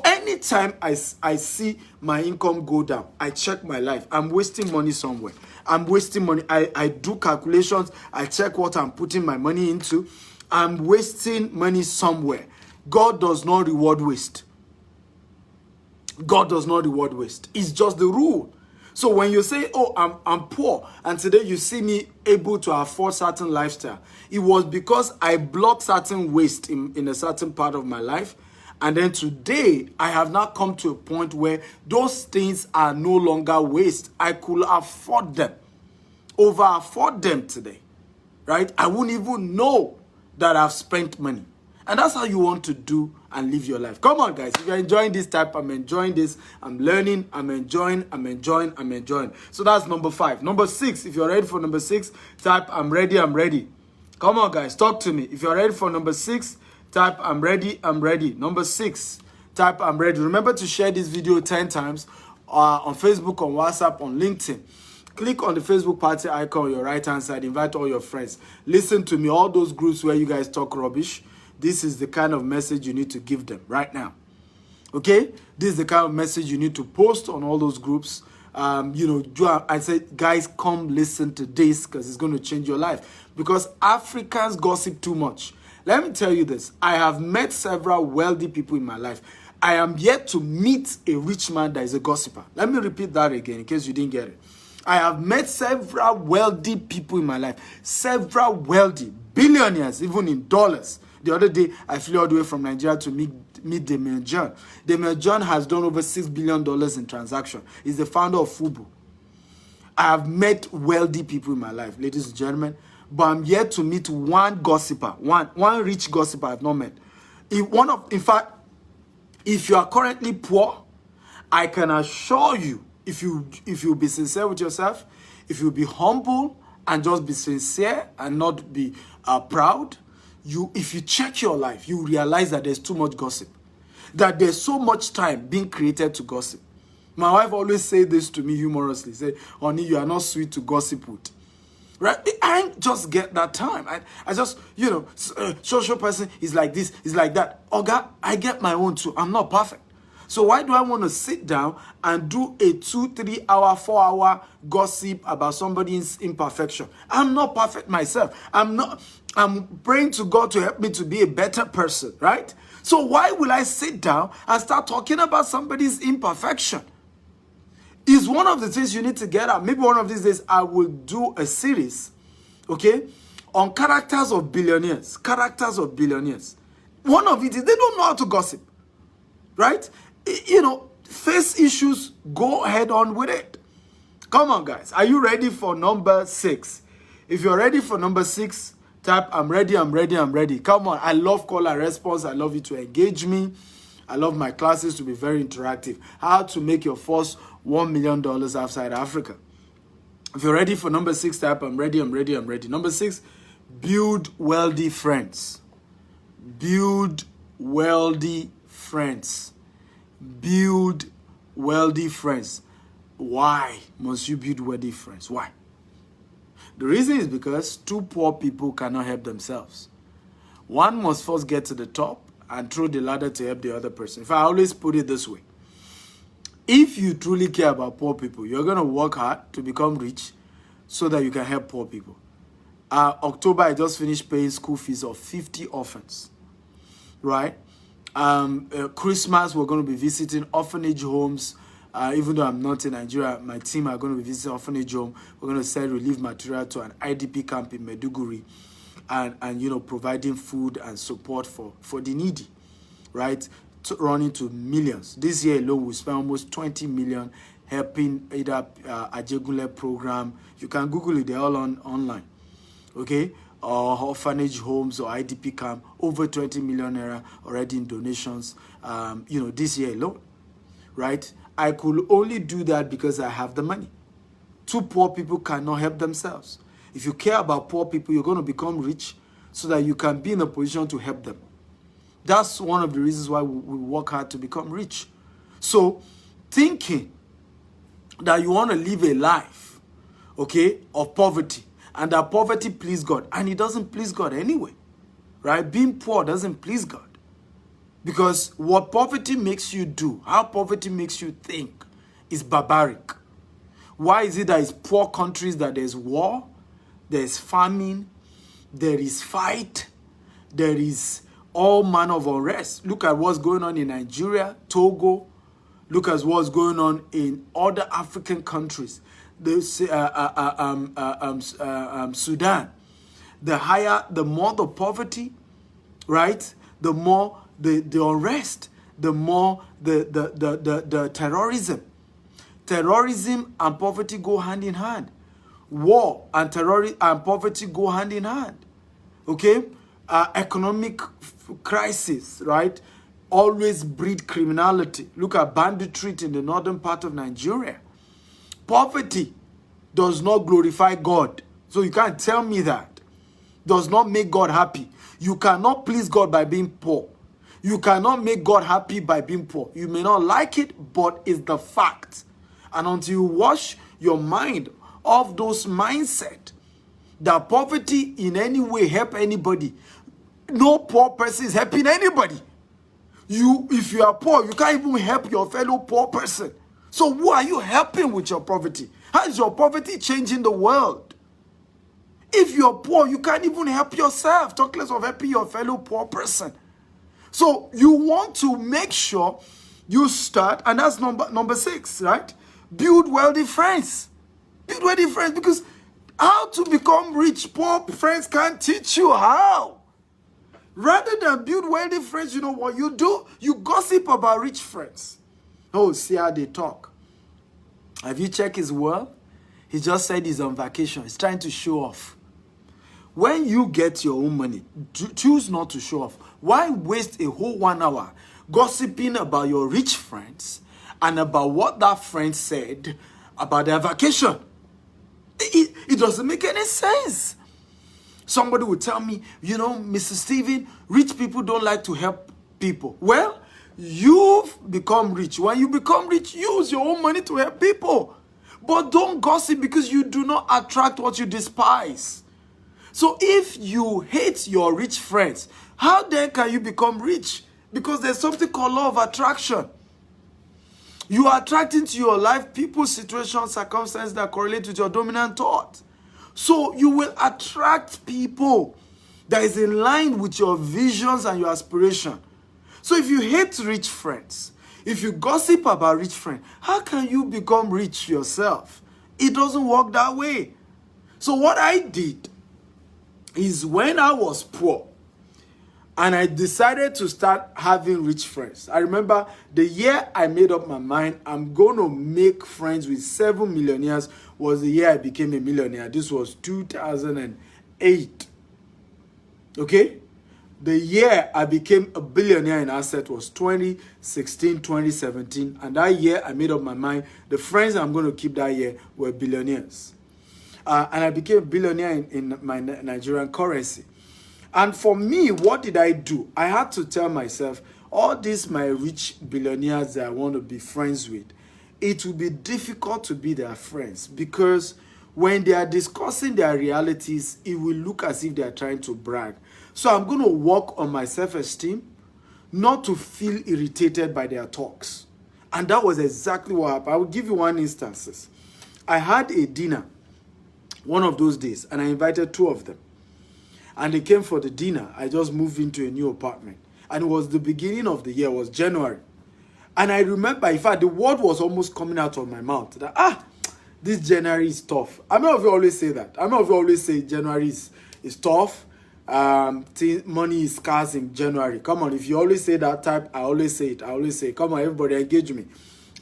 Anytime I see my income go down, I check my life. I'm wasting money somewhere. I'm wasting money. I do calculations. I check what I'm putting my money into. I'm wasting money somewhere. God does not reward waste. God does not reward waste. It's just the rule. So when you say, oh, I'm poor, and today you see me able to afford certain lifestyle, it was because I blocked certain waste in a certain part of my life. And then today, I have now come to a point where those things are no longer waste. I could afford them, over afford them today, right? I wouldn't even know that I've spent money. And that's how you want to do and live your life. Come on, guys. If you're enjoying this type, I'm enjoying this. I'm learning. I'm enjoying. So that's number 5. Number 6, if you're ready for number 6, type, I'm ready. Come on, guys. Talk to me. If you're ready for number 6, type, I'm ready. Number 6, type, I'm ready. Remember to share this video 10 times on Facebook, on WhatsApp, on LinkedIn. Click on the Facebook party icon on your right-hand side. Invite all your friends. Listen to me. All those groups where you guys talk rubbish, this is the kind of message you need to give them right now. Okay? This is the kind of message you need to post on all those groups. I said, guys, come listen to this because it's going to change your life. Because Africans gossip too much. Let me tell you this. I have met several wealthy people in my life. I am yet to meet a rich man that is a gossiper. Let me repeat that again in case you didn't get it. I have met several wealthy people in my life. Several wealthy, billionaires, even in dollars. The other day, I flew all the way from Nigeria to meet Damian John. Damian John has done over $6 billion in transaction. He's the founder of Fubu. I have met wealthy people in my life, ladies and gentlemen. But I'm yet to meet one gossiper, one rich gossiper I've not met. In fact, if you are currently poor, I can assure you, if you be sincere with yourself, if you be humble and just be sincere and not be proud, if you check your life, you realize that there's too much gossip, that there's so much time being created to gossip. My wife always say this to me humorously, say, honey, you are not sweet to gossip with. Right? I ain't just get that time. I just, social person is like this, is like that. Oh God, I get my own too. I'm not perfect. So why do I want to sit down and do a 2, 3 hour, 4 hour gossip about somebody's imperfection? I'm not perfect myself. I'm not. I'm praying to God to help me to be a better person, right? So why will I sit down and start talking about somebody's imperfection? Is one of the things you need to get out. Maybe one of these days I will do a series, okay, on characters of billionaires. Characters of billionaires. One of it is they don't know how to gossip, right? You know, face issues, go head on with it. Come on, guys. Are you ready for number 6? If you're ready for number 6, type I'm ready, I'm ready, I'm ready. Come on. I love call and response. I love you to engage me. I love my classes to be very interactive. How to make your first $1 million outside Africa. If you're ready for number 6, type I'm ready, I'm ready, I'm ready. Number 6, build wealthy friends. Build wealthy friends. Build wealthy friends. Why must you build wealthy friends? Why? The reason is because 2 poor people cannot help themselves. One must first get to the top and throw the ladder to help the other person. If I always put it this way, if you truly care about poor people, you're going to work hard to become rich so that you can help poor people. October, I just finished paying school fees of 50 orphans, right? Christmas, we're going to be visiting orphanage homes. Even though I'm not in Nigeria, my team are going to be visiting orphanage home. We're going to sell relief material to an IDP camp in Maiduguri, and you know, providing food and support for the needy, right? Running to millions. This year alone, we spent almost 20 million helping either Ajegunle program. You can Google it; they're all online. Okay, or orphanage homes or IDP camp. Over 20 million naira already in donations. You know, this year alone, right? I could only do that because I have the money. 2 poor people cannot help themselves. If you care about poor people, you're going to become rich so that you can be in a position to help them. That's one of the reasons why we work hard to become rich. So, thinking that you want to live a life, okay, of poverty, and that poverty pleases God, and it doesn't please God anyway, right? Being poor doesn't please God. Because what poverty makes you do, how poverty makes you think, is barbaric. Why is it that it's poor countries that there's war, there's famine, there is fight, there is all manner of unrest? Look at what's going on in Nigeria, Togo. Look at what's going on in other African countries. Sudan. The more the poverty, right? The more the unrest, the more the terrorism. Terrorism and poverty go hand in hand. War and terrorism and poverty go hand in hand. Okay? Economic crisis, right? Always breed criminality. Look at banditry in the northern part of Nigeria. Poverty does not glorify God. So you can't tell me that. Does not make God happy. You cannot please God by being poor. You cannot make God happy by being poor. You may not like it, but it's the fact. And until you wash your mind of those mindset that poverty in any way help anybody, no poor person is helping anybody. If you are poor, you can't even help your fellow poor person. So who are you helping with your poverty? How is your poverty changing the world? If you're poor, you can't even help yourself. Talk less of helping your fellow poor person. So you want to make sure you start, and that's number 6, right? Build wealthy friends. Build wealthy friends, because how to become rich, poor friends can't teach you how. Rather than build wealthy friends, you know what you do? You gossip about rich friends. Oh, see how they talk. Have you checked his world? He just said he's on vacation. He's trying to show off. When you get your own money, choose not to show off. Why waste a whole 1 hour gossiping about your rich friends and about what that friend said about their vacation? It doesn't make any sense. Somebody would tell me, you know, Mr. Steven, rich people don't like to help people. Well, you've become rich. When you become rich, use your own money to help people. But don't gossip, because you do not attract what you despise. So if you hate your rich friends, how then can you become rich? Because there's something called law of attraction. You are attracting to your life people, situations, circumstances that correlate with your dominant thought. So you will attract people that is in line with your visions and your aspiration. So if you hate rich friends, if you gossip about rich friends, how can you become rich yourself? It doesn't work that way. So what I did is, when I was poor and I decided to start having rich friends, I remember the year I made up my mind I'm going to make friends with 7 millionaires was the year I became a millionaire. This was 2008. Okay? The year I became a billionaire in asset was 2016, 2017. And that year I made up my mind the friends I'm going to keep that year were billionaires. And I became a billionaire in my Nigerian currency. And for me, what did I do? I had to tell myself, all these my rich billionaires that I want to be friends with, it will be difficult to be their friends, because when they are discussing their realities, it will look as if they are trying to brag. So I'm going to work on my self-esteem, not to feel irritated by their talks. And that was exactly what happened. I will give you one instance. I had a dinner one of those days, and I invited 2 of them. And they came for the dinner. I just moved into a new apartment. And it was the beginning of the year, it was January. And I remember, in fact, the word was almost coming out of my mouth that, this January is tough. I mean, of you always say that. I mean, of you always say January is tough. Money is scarce in January. Come on, if you always say that type, I always say it. I always say, come on, everybody, engage me.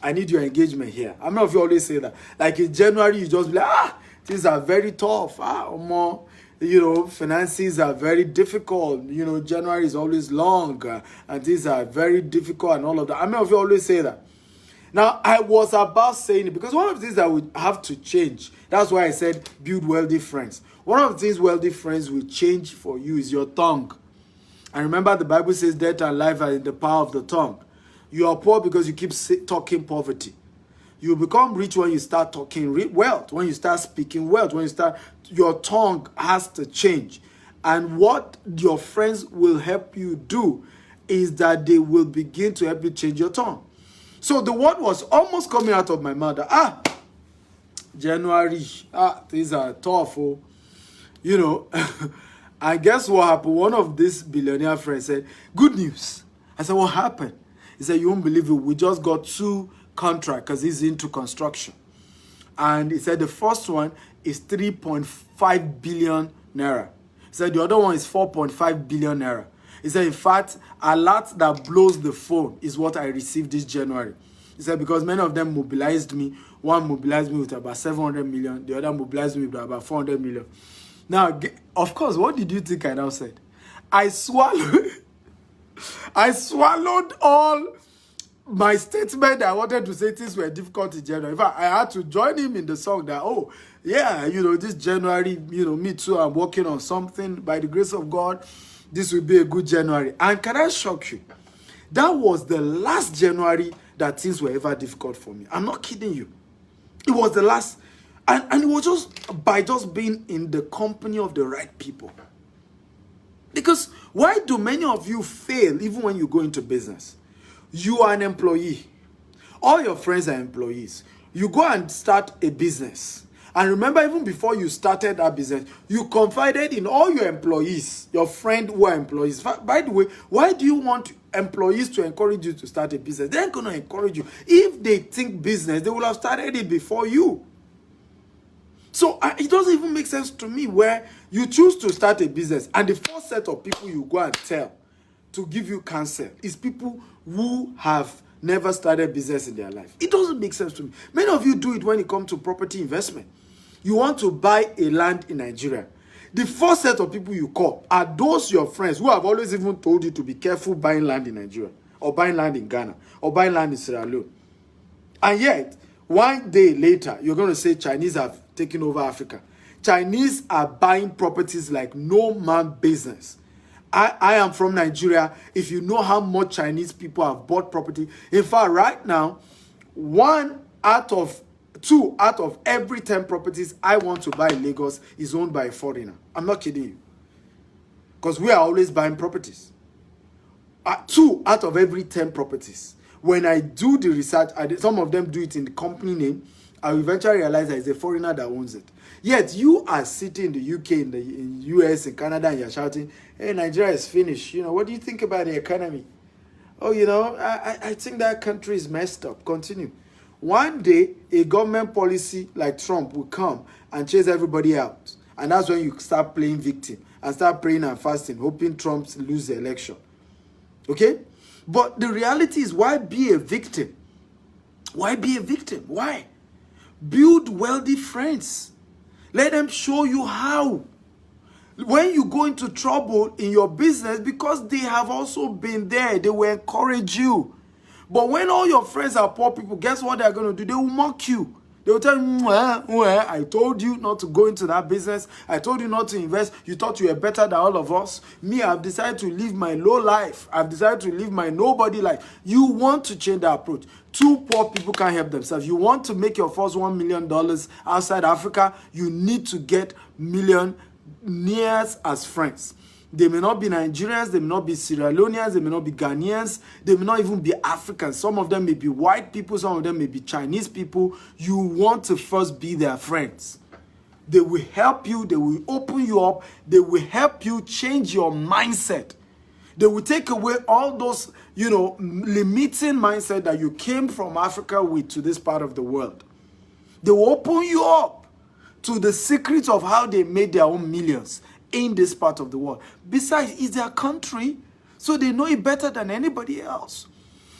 I need your engagement here. I mean, of you always say that. Like in January, you just be like, things are very tough. More, finances are very difficult. January is always long, and things are very difficult and all of that. I mean, of you always say that. Now, I was about saying it because one of the things that we have to change, that's why I said build wealthy friends. One of the things wealthy friends will change for you is your tongue. And remember, the Bible says death and life are in the power of the tongue. You are poor because you keep talking poverty. You become rich when you start talking wealth, when you start speaking wealth, your tongue has to change. And what your friends will help you do is that they will begin to help you change your tongue. So the word was almost coming out of my mouth. January, things are tough. And guess what happened? One of these billionaire friends said, good news. I said, what happened? He said, you won't believe it. We just got 2 contracts because he's into construction. And he said the first one is 3.5 billion naira. He said the other one is 4.5 billion naira. He said, in fact, a lot that blows the phone is what I received this January. He said, because many of them mobilized me. One mobilized me with about 700 million. The other mobilized me with about 400 million. Now, of course, what did you think I now said? I swallowed all my statement that I wanted to say things were difficult in January. In fact, I had to join him in the song that, this January, me too, I'm working on something. By the grace of God, this will be a good January. And can I shock you? That was the last January that things were ever difficult for me. I'm not kidding you. It was the last. And it was just by just being in the company of the right people. Because why do many of you fail even when you go into business? You are an employee. All your friends are employees. You go and start a business. And remember, even before you started that business, you confided in all your employees, your friends who are employees. By the way, why do you want employees to encourage you to start a business? They're going to encourage you. If they think business, they will have started it before you. So it doesn't even make sense to me where you choose to start a business and the first set of people you go and tell to give you counsel is people who have never started business in their life. It doesn't make sense to me. Many of you do it when it comes to property investment. You want to buy a land in Nigeria. The first set of people you call are those your friends who have always even told you to be careful buying land in Nigeria or buying land in Ghana or buying land in Sierra Leone. And yet, one day later, you're going to say Chinese have taken over Africa. Chinese are buying properties like no man business. I am from Nigeria. If you know how much Chinese people have bought property, in fact, right now, 2 out of every 10 properties I want to buy in Lagos is owned by a foreigner. I'm not kidding you. Because we are always buying properties. 2 out of every 10 properties. When I do the research, some of them do it in the company name, I will eventually realize that it's a foreigner that owns it. Yet you are sitting in the UK, in US, in Canada, and you're shouting, hey, Nigeria is finished. What do you think about the economy? Oh, I think that country is messed up. Continue. One day, a government policy like Trump will come and chase everybody out. And that's when you start playing victim and start praying and fasting, hoping Trump lose the election. Okay? But the reality is, why be a victim? Why be a victim? Why? Build wealthy friends. Let them show you how. When you go into trouble in your business, because they have also been there, they will encourage you. But when all your friends are poor people, guess what they're going to do? They will mock you. They will tell you, I told you not to go into that business. I told you not to invest. You thought you were better than all of us. Me, I've decided to live my low life. I've decided to live my nobody life. You want to change that approach. Two poor people can't help themselves. You want to make your first $1 million outside Africa, you need to get millionaires as friends. They may not be Nigerians, they may not be Sierra Leoneans, they may not be Ghanaians, they may not even be Africans. Some of them may be white people, some of them may be Chinese people. You want to first be their friends. They will help you, they will open you up, they will help you change your mindset. They will take away all those, limiting mindset that you came from Africa with to this part of the world. They will open you up to the secrets of how they made their own millions in this part of the world. Besides, it's their country, so they know it better than anybody else.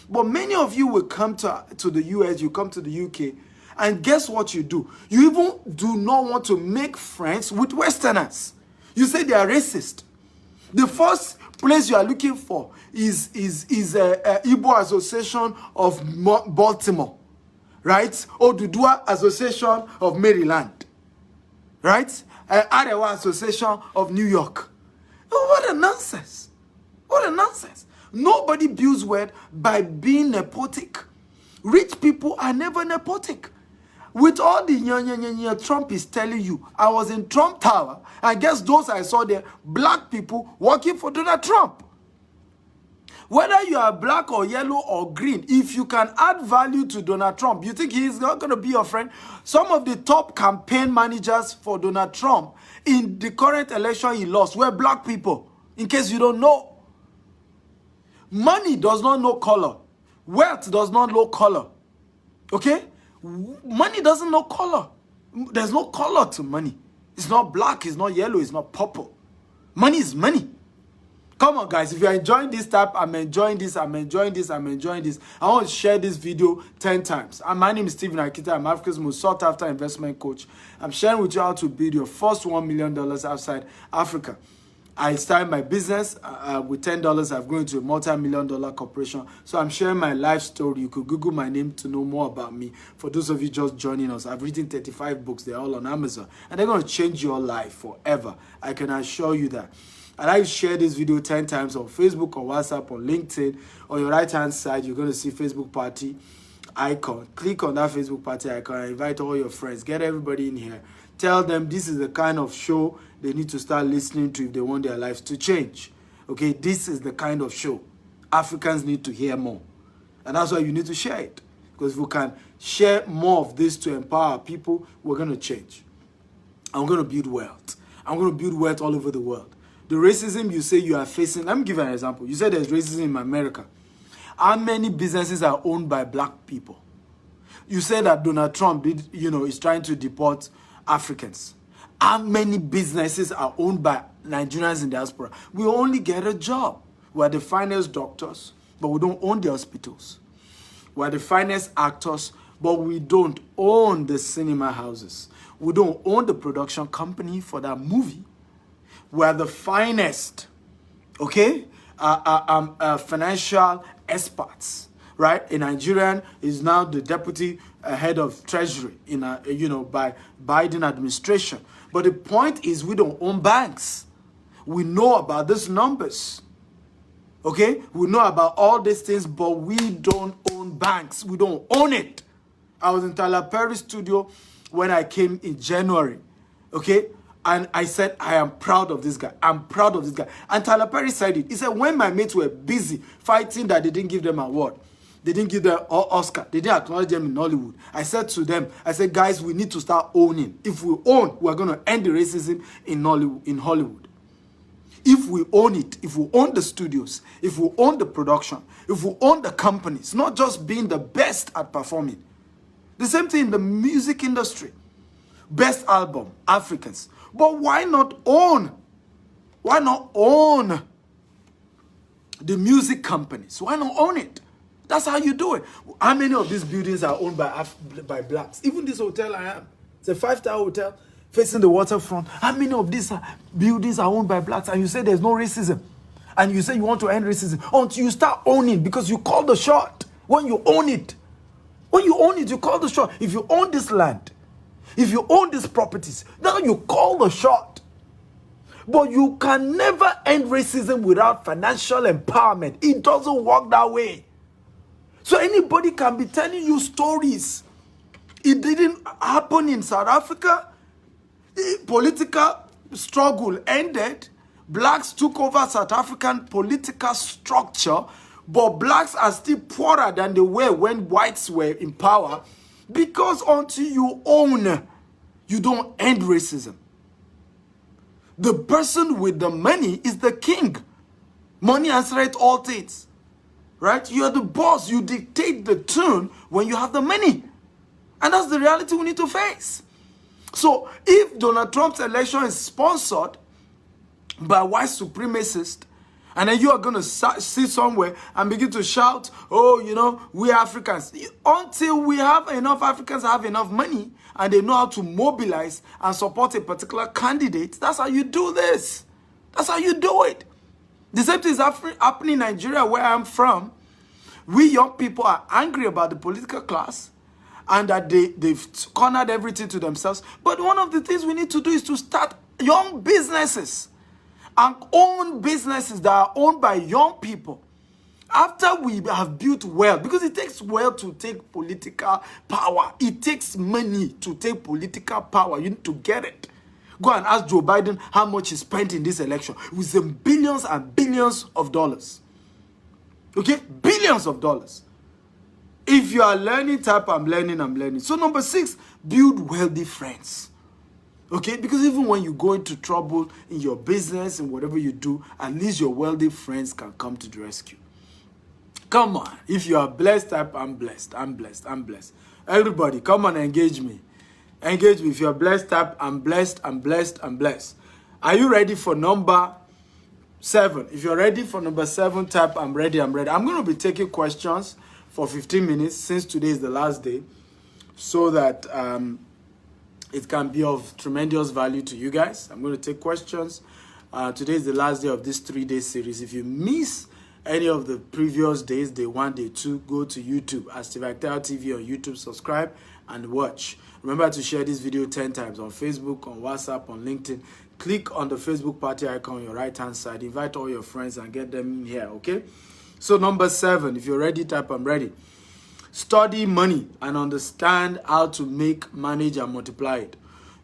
But many of you will come to the US, you come to the UK, and guess what you do? You even do not want to make friends with Westerners. You say they are racist. The first place you are looking for is Igbo Association of Baltimore, right? Odudua Association of Maryland, right? Arewa Association of New York. Oh, what a nonsense. What a nonsense. Nobody builds wealth by being nepotic. Rich people are never nepotic. With all the Trump is telling you, I was in Trump Tower, and guess those I saw there, black people working for Donald Trump. Whether you are black or yellow or green, if you can add value to Donald Trump, you think he's not going to be your friend? Some of the top campaign managers for Donald Trump in the current election he lost were black people, in case you don't know. Money does not know color. Wealth does not know color. Okay? Money doesn't know color. There's no color to money. It's not black, it's not yellow, it's not purple. Money is money. Come on, guys. If you're enjoying this type, I'm enjoying this, I'm enjoying this, I'm enjoying this. I want to share this video 10 times. My name is Stephen Akita. I'm Africa's most sought after investment coach. I'm sharing with you how to build your first $1 million outside Africa. I started my business with $10. I've grown to a multi-million-dollar corporation. So I'm sharing my life story. You could Google my name to know more about me. For those of you just joining us, I've written 35 books. They're all on Amazon. And they're going to change your life forever. I can assure you that. And I share this video 10 times on Facebook, on WhatsApp, on LinkedIn. On your right-hand side, you're going to see Facebook Party icon. Click on that Facebook Party icon and invite all your friends. Get everybody in here. Tell them this is the kind of show they need to start listening to if they want their lives to change. Okay, this is the kind of show Africans need to hear more. And that's why you need to share it. Because if we can share more of this to empower people, we're going to change. I'm going to build wealth. I'm going to build wealth all over the world. The racism you say you are facing, let me give you an example. You said there's racism in America. How many businesses are owned by black people? You said that Donald Trump is trying to deport Africans. How many businesses are owned by Nigerians in diaspora? We only get a job. We're the finest doctors, but we don't own the hospitals. We're the finest actors, but we don't own the cinema houses. We don't own the production company for that movie. We're the finest, okay, financial experts, right? A Nigerian is now the deputy head of treasury in by Biden administration. But the point is, we don't own banks. We know about these numbers, okay? We know about all these things, but we don't own banks. We don't own it. I was in Tyler Perry's studio when I came in January, okay? And I said, I am proud of this guy. I'm proud of this guy. And Tyler Perry said it. He said, when my mates were busy fighting that they didn't give them an award, They didn't give them Oscar. They didn't acknowledge them in Hollywood. I said to them, I said, guys, we need to start owning. If we own, we're going to end the racism in Hollywood. If we own it, if we own the studios, if we own the production, if we own the companies, not just being the best at performing. The same thing in the music industry. Best album, Africans. But why not own? Why not own the music companies? Why not own it? That's how you do it. How many of these buildings are owned by blacks? Even this hotel I am. It's a 5-star hotel facing the waterfront. How many of these buildings are owned by blacks? And you say there's no racism. And you say you want to end racism until you start owning, because you call the shot when you own it. When you own it, you call the shot. If you own this land, if you own these properties, now you call the shot. But you can never end racism without financial empowerment. It doesn't work that way. So anybody can be telling you stories. It didn't happen in South Africa. Political struggle ended. Blacks took over South African political structure, but blacks are still poorer than they were when whites were in power, because until you own, you don't end racism. The person with the money is the king. Money answereth all things. Right? You are the boss. You dictate the tune when you have the money. And that's the reality we need to face. So if Donald Trump's election is sponsored by white supremacists, and then you are going to sit somewhere and begin to shout, oh, you know, we Africans. Until we have enough Africans have enough money and they know how to mobilize and support a particular candidate, that's how you do this. That's how you do it. The same thing is happening in Nigeria, where I'm from. We young people are angry about the political class and that they've cornered everything to themselves. But one of the things we need to do is to start young businesses and own businesses that are owned by young people. After we have built wealth, because it takes wealth to take political power. It takes money to take political power. You need to get it. Go and ask Joe Biden how much he spent in this election. It was billions and billions of dollars. Okay? Billions of dollars. If you are learning, type I'm learning. So number 6, build wealthy friends. Okay? Because even when you go into trouble in your business and whatever you do, at least your wealthy friends can come to the rescue. Come on. If you are blessed, type I'm blessed. Everybody, come on, engage me. Engage me. If you're blessed, type I'm blessed. Are you ready for number 7? If you're ready for number 7, type I'm ready. I'm going to be taking questions for 15 minutes since today is the last day, so that it can be of tremendous value to you guys. I'm going to take questions. Today is the last day of this 3-day series. If you miss any of the previous days, day 1, day 2, go to YouTube at Steve Actel TV on YouTube, subscribe and watch. Remember to share this video 10 times on Facebook, on WhatsApp, on LinkedIn. Click on the Facebook party icon on your right-hand side. Invite all your friends and get them in here, okay? So number 7, if you're ready, type I'm ready. Study money and understand how to make, manage, and multiply it.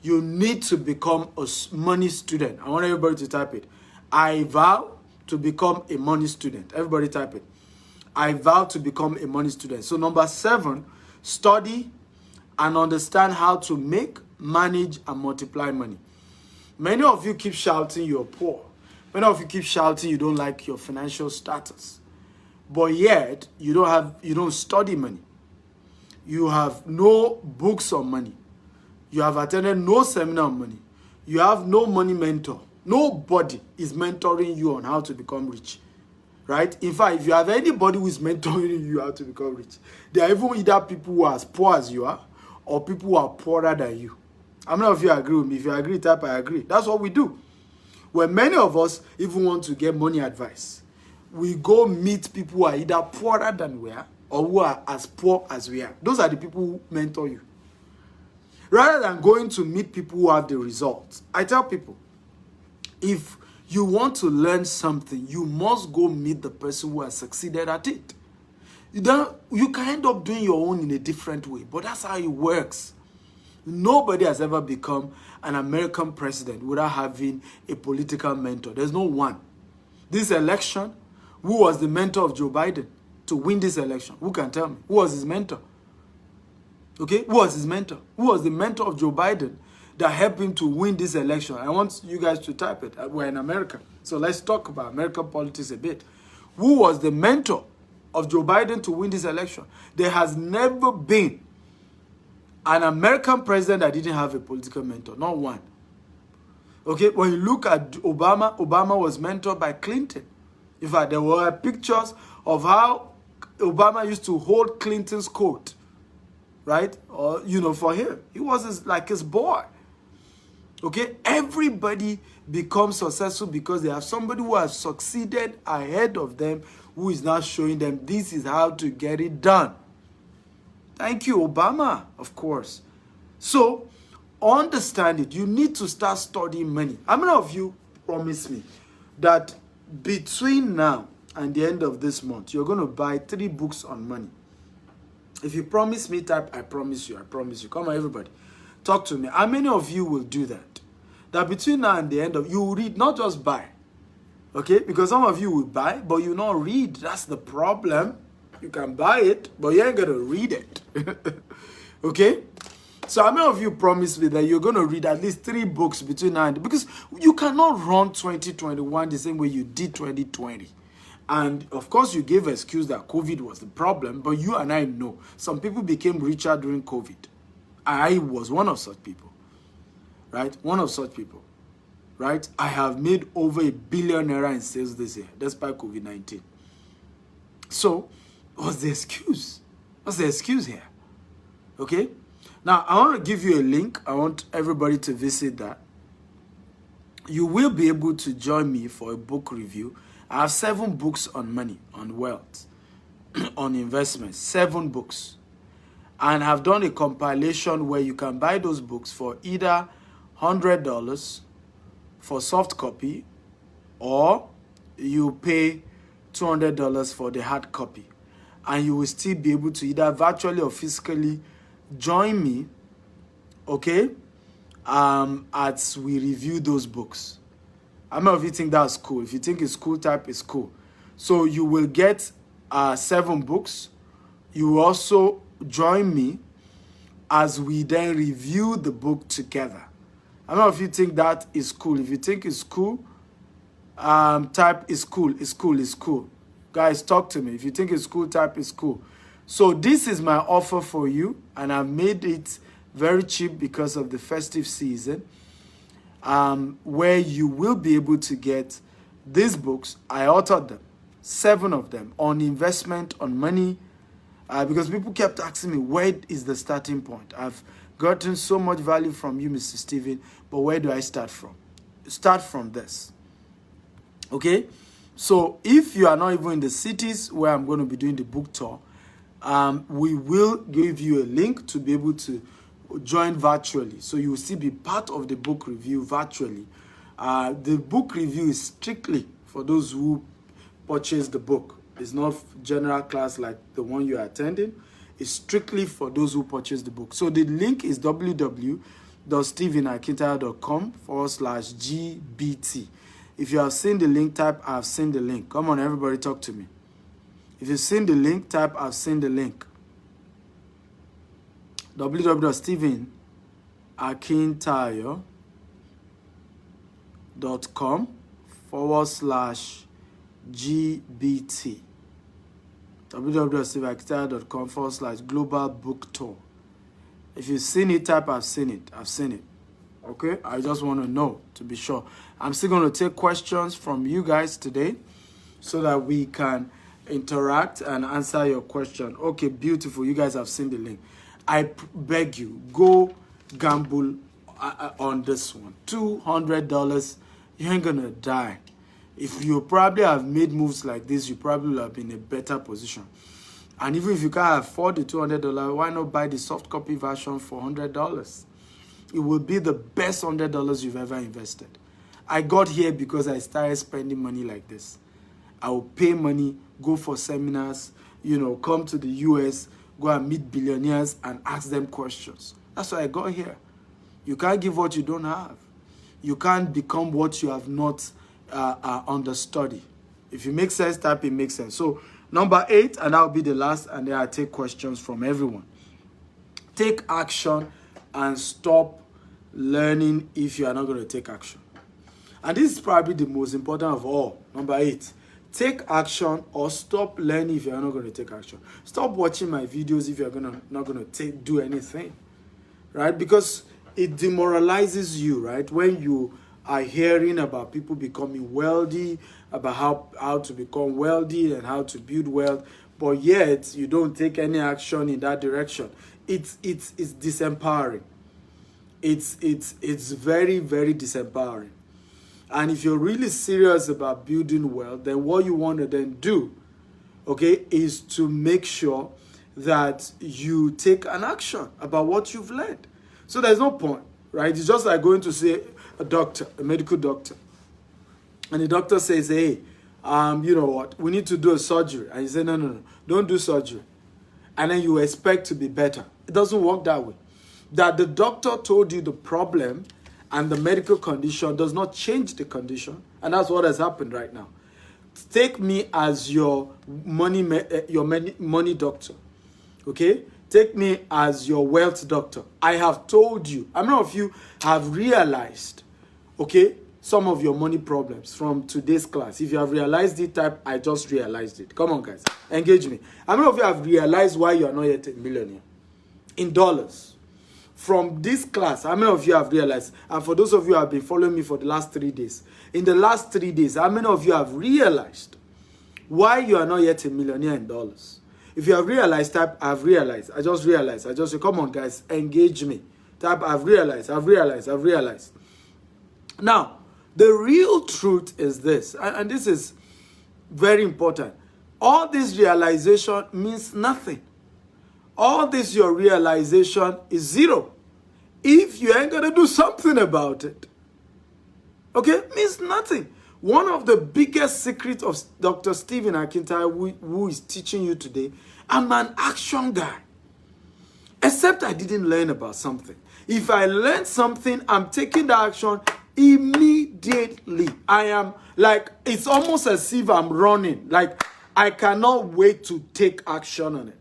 You need to become a money student. I want everybody to type it. I vow to become a money student. Everybody type it. I vow to become a money student. So number 7, study and understand how to make, manage, and multiply money. Many of you keep shouting you're poor. Many of you keep shouting you don't like your financial status. But yet, you don't study money. You have no books on money. You have attended no seminar on money. You have no money mentor. Nobody is mentoring you on how to become rich. Right? In fact, if you have anybody who is mentoring you how to become rich, they are even either people who are as poor as you are or people who are poorer than you. How many of you agree with me? If you agree, type I agree. That's what we do. When many of us even want to get money advice, we go meet people who are either poorer than we are or who are as poor as we are. Those are the people who mentor you. Rather than going to meet people who have the results, I tell people, if you want to learn something, you must go meet the person who has succeeded at it. You can end up doing your own in a different way, but that's how it works. Nobody has ever become an American president without having a political mentor. There's no one. This election, who was the mentor of Joe Biden? to win this election? Who can tell me? Who was his mentor? Okay, who was his mentor? Who was the mentor of Joe Biden that helped him to win this election? I want you guys to type it. We're in America. So let's talk about American politics a bit. Who was the mentor of Joe Biden to win this election? There has never been an American president that didn't have a political mentor. Not one. Okay, when you look at Obama, Obama was mentored by Clinton. In fact, there were pictures of how Obama used to hold Clinton's coat, right? Or, you know, for him. He was like his boy. Okay, everybody becomes successful because they have somebody who has succeeded ahead of them, who is now showing them this is how to get it done. Thank you, Obama, of course. So, understand it. You need to start studying money. How many of you promise me that between now and the end of this month, you're going to buy 3 books on money? If you promise me, type, I promise you, I promise you. Come on, everybody. Talk to me. How many of you will do that? That between now and the end of, you will read, not just buy. Okay? Because some of you will buy, but you not read. That's the problem. You can buy it, but you ain't going to read it. Okay? So how many of you promise me that you're going to read at least 3 books between now and, because you cannot run 2021 the same way you did 2020. And of course, you gave an excuse that COVID was the problem, but you and I know some people became richer during COVID. I was one of such people, right? One of such people, right? I have made over $1 billion in sales this year, despite COVID-19. So, what's the excuse? What's the excuse here? Okay? Now, I want to give you a link. I want everybody to visit that. You will be able to join me for a book review. I have 7 books on money, on wealth, on investments, 7 books. And I've done a compilation where you can buy those books for either $100 for soft copy, or you pay $200 for the hard copy. And you will still be able to either virtually or physically join me, okay, as we review those books. How many of you think that's cool? If you think it's cool, type it's cool. So you will get 7 books. You will also join me as we then review the book together. How many of you think that is cool? If you think it's cool, type it's cool, it's cool, it's cool. Guys, talk to me. If you think it's cool, type it's cool. So this is my offer for you, and I've made it very cheap because of the festive season, where you will be able to get these books. I authored them, 7 of them, on investment, on money, because people kept asking me, where is the starting point? I've gotten so much value from you, Mr. Steven, but where do I start from? Start from this. Okay? So if you are not even in the cities where I'm going to be doing the book tour, we will give you a link to be able to join virtually. So you will still be part of the book review virtually. The book review is strictly for those who purchase the book. It's not general class like the one you are attending. It's strictly for those who purchase the book. So the link is www.stevenakintayo.com/GBT. If you have seen the link, type I've seen the link. Come on, everybody, talk to me. If you've seen the link, type I've seen the link. www.stevenakintayo.com/GBT. www.stevenakintayo.com/global book tour. If you've seen it, type I've seen it. I've seen it. Okay? I just want to know to be sure. I'm still going to take questions from you guys today so that we can interact and answer your question. Okay, beautiful. You guys have seen the link. I beg you, go gamble on this one. $200, you ain't going to die. If you probably have made moves like this, you probably will have been in a better position. And even if you can't afford the $200, why not buy the soft copy version for $100? It will be the best $100 you've ever invested. I got here because I started spending money like this. I will pay money, go for seminars, come to the US, go and meet billionaires and ask them questions. That's why I got here. You can't give what you don't have. You can't become what you have not understudied. If it makes sense, type it makes sense. So Number 8, and that'll be the last, and then I take questions from everyone. Take action and stop learning if you are not going to take action. And this is probably the most important of all. Number 8, take action or stop learning if you are not going to take action. Stop watching my videos if you are not going to do anything, right? Because it demoralizes you, right? When you are hearing about people becoming wealthy, about how to become wealthy and how to build wealth, but yet you don't take any action in that direction. It's disempowering. It's very, very disempowering. And if you're really serious about building wealth, then what you want to then do, okay, is to make sure that you take an action about what you've learned. So there's no point, right? It's just like going to see a doctor, a medical doctor. And the doctor says, hey, you know what, we need to do a surgery. And you say, no, don't do surgery. And then you expect to be better. It doesn't work that way. That the doctor told you the problem and the medical condition does not change the condition. And that's what has happened right now. Take me as your money doctor, okay? Take me as your wealth doctor. I have told you. How many of you have realized, okay, some of your money problems from today's class? If you have realized it, type, I just realized it. Come on, guys. Engage me. How many of you have realized why you are not yet a millionaire? In dollars. From this class, how many of you have realized? And for those of you who have been following me for the last 3 days, in the last 3 days, how many of you have realized why you are not yet a millionaire in dollars? If you have realized, type, I've realized. I just realized. I just say, come on, guys, engage me. Type, I've realized. I've realized. I've realized. Now, the real truth is this, and this is very important. All this realization means nothing. All this, your realization, is zero. If you ain't going to do something about it, okay, means nothing. One of the biggest secrets of Dr. Stephen Akintayo, who is teaching you today, I'm an action guy. Except I didn't learn about something. If I learn something, I'm taking the action immediately. I am like, it's almost as if I'm running. Like, I cannot wait to take action on it.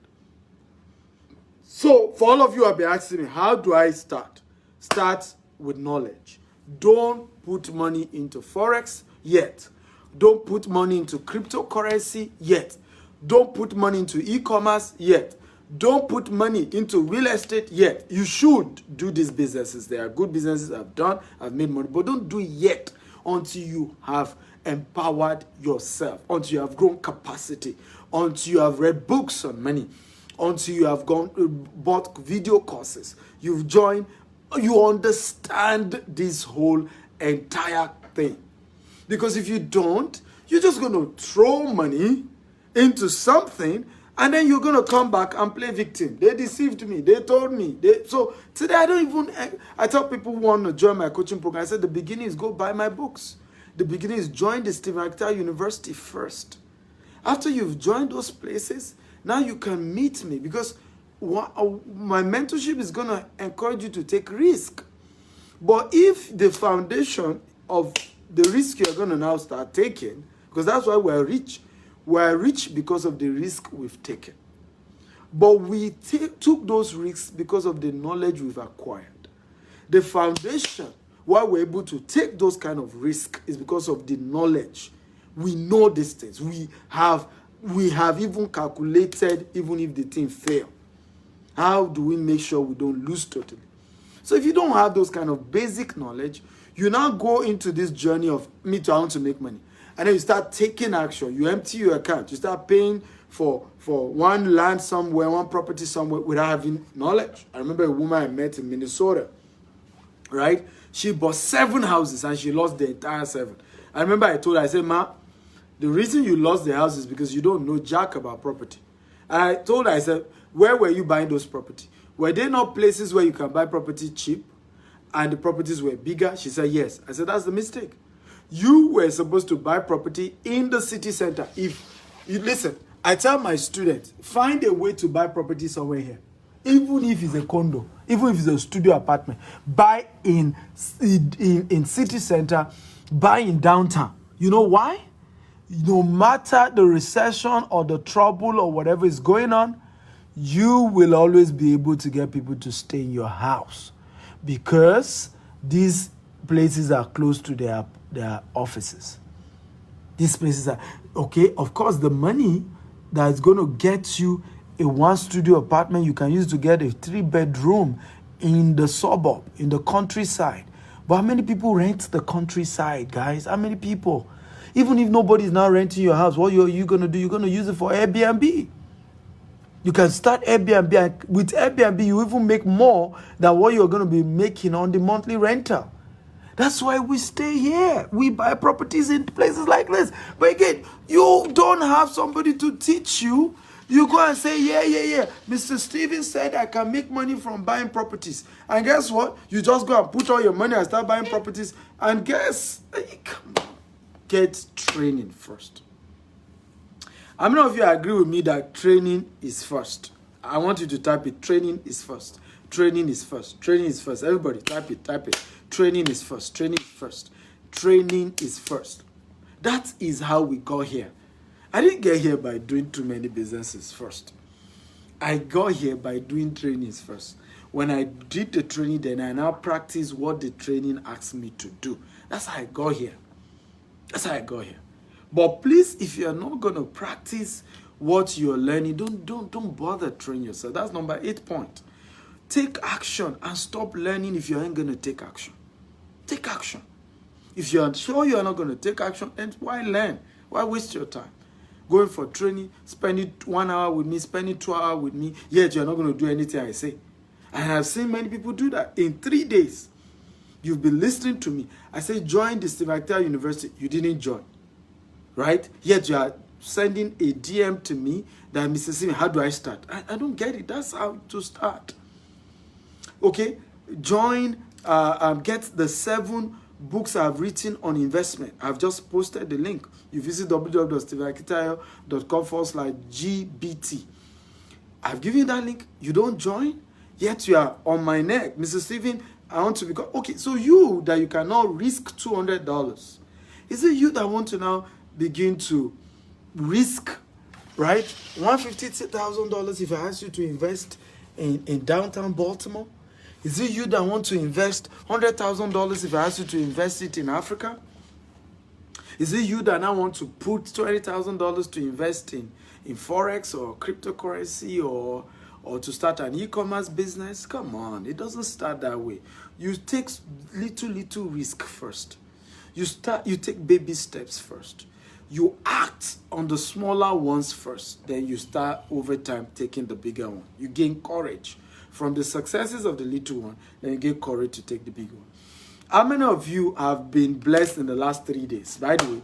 So, for all of you who have been asking me, how do I start? Start with knowledge. Don't put money into Forex yet. Don't put money into cryptocurrency yet. Don't put money into e-commerce yet. Don't put money into real estate yet. You should do these businesses. They are good businesses I've done. I've made money. But don't do it yet until you have empowered yourself, until you have grown capacity, until you have read books on money, until you have bought video courses, you've joined, you understand this whole entire thing. Because if you don't, you're just going to throw money into something and then you're going to come back and play victim. They deceived me. They told me. So today I tell people who want to join my coaching program, I said the beginning is go buy my books. The beginning is join the Stephen Akintayo University first. After you've joined those places, now you can meet me, because my mentorship is going to encourage you to take risk. But if the foundation of the risk you're going to now start taking, because that's why we're rich. We're rich because of the risk we've taken. But we took those risks because of the knowledge we've acquired. The foundation why we're able to take those kind of risks is because of the knowledge. We know these things. We have even calculated even if the thing fails. How do we make sure we don't lose totally? So if you don't have those kind of basic knowledge, you now go into this journey of me too, I want to make money. And then you start taking action. You empty your account. You start paying for one land somewhere, one property somewhere without having knowledge. I remember a woman I met in Minnesota, right? She bought 7 houses and she lost the entire 7. I remember I told her, I said, Ma, the reason you lost the house is because you don't know jack about property. And I told her, I said, where were you buying those property? Were there not places where you can buy property cheap and the properties were bigger? She said, yes. I said, that's the mistake. You were supposed to buy property in the city center. If you listen, I tell my students, find a way to buy property somewhere here. Even if it's a condo, even if it's a studio apartment, buy in city center, buy in downtown. You know why? no matter the recession or the trouble or whatever is going on, you will always be able to get people to stay in your house because these places are close to their offices. These places are, okay, of course, the money that's going to get you a 1-studio apartment, you can use to get a 3-bedroom in the suburb, in the countryside. But how many people rent the countryside, guys? How many people? Even if nobody's now renting your house, what are you going to do? You're going to use it for Airbnb. You can start Airbnb, and with Airbnb, you even make more than what you're going to be making on the monthly rental. That's why we stay here. We buy properties in places like this. But again, you don't have somebody to teach you. You go and say, yeah. Mr. Steven said I can make money from buying properties. And guess what? You just go and put all your money and start buying properties. And get training first. How many of you agree with me that training is first? I want you to type it. Training is first. Training is first. Training is first. Everybody, type it. Training is first. Training is first. Training is first. That is how we got here. I didn't get here by doing too many businesses first. I got here by doing trainings first. When I did the training, then I now practice what the training asked me to do. That's how I got here. But please, if you're not going to practice what you're learning, don't bother training yourself. That's number 8 point. Take action and stop learning if you ain't going to take action. Take action. If you're sure you're not going to take action, then why learn? Why waste your time? Going for training, spending 1 hour with me, spending 2 hours with me, yet you're not going to do anything I say. And I've seen many people do that. In 3 days, you've been listening to me. I say, join the Steve Actel University. You didn't join. Right? Yet you are sending a DM to me that, Mr. Steven, how do I start? I don't get it. That's how to start. Okay? Join, get the 7 books I've written on investment. I've just posted the link. You visit www.steveakitayo.com/GBT. I've given you that link. You don't join, yet you are on my neck. Mr. Steven, I want to become... Okay, so you that you cannot risk $200. Is it you that want to now begin to risk, right? $150,000 if I ask you to invest in downtown Baltimore? Is it you that want to invest $100,000 if I ask you to invest it in Africa? Is it you that now want to put $20,000 to invest in Forex or cryptocurrency or to start an e-commerce business? Come on, it doesn't start that way. You take little risk first. You take baby steps first. You act on the smaller ones first. Then you start over time taking the bigger one. You gain courage from the successes of the little one. Then you get courage to take the big one. How many of you have been blessed in the last 3 days? By the way,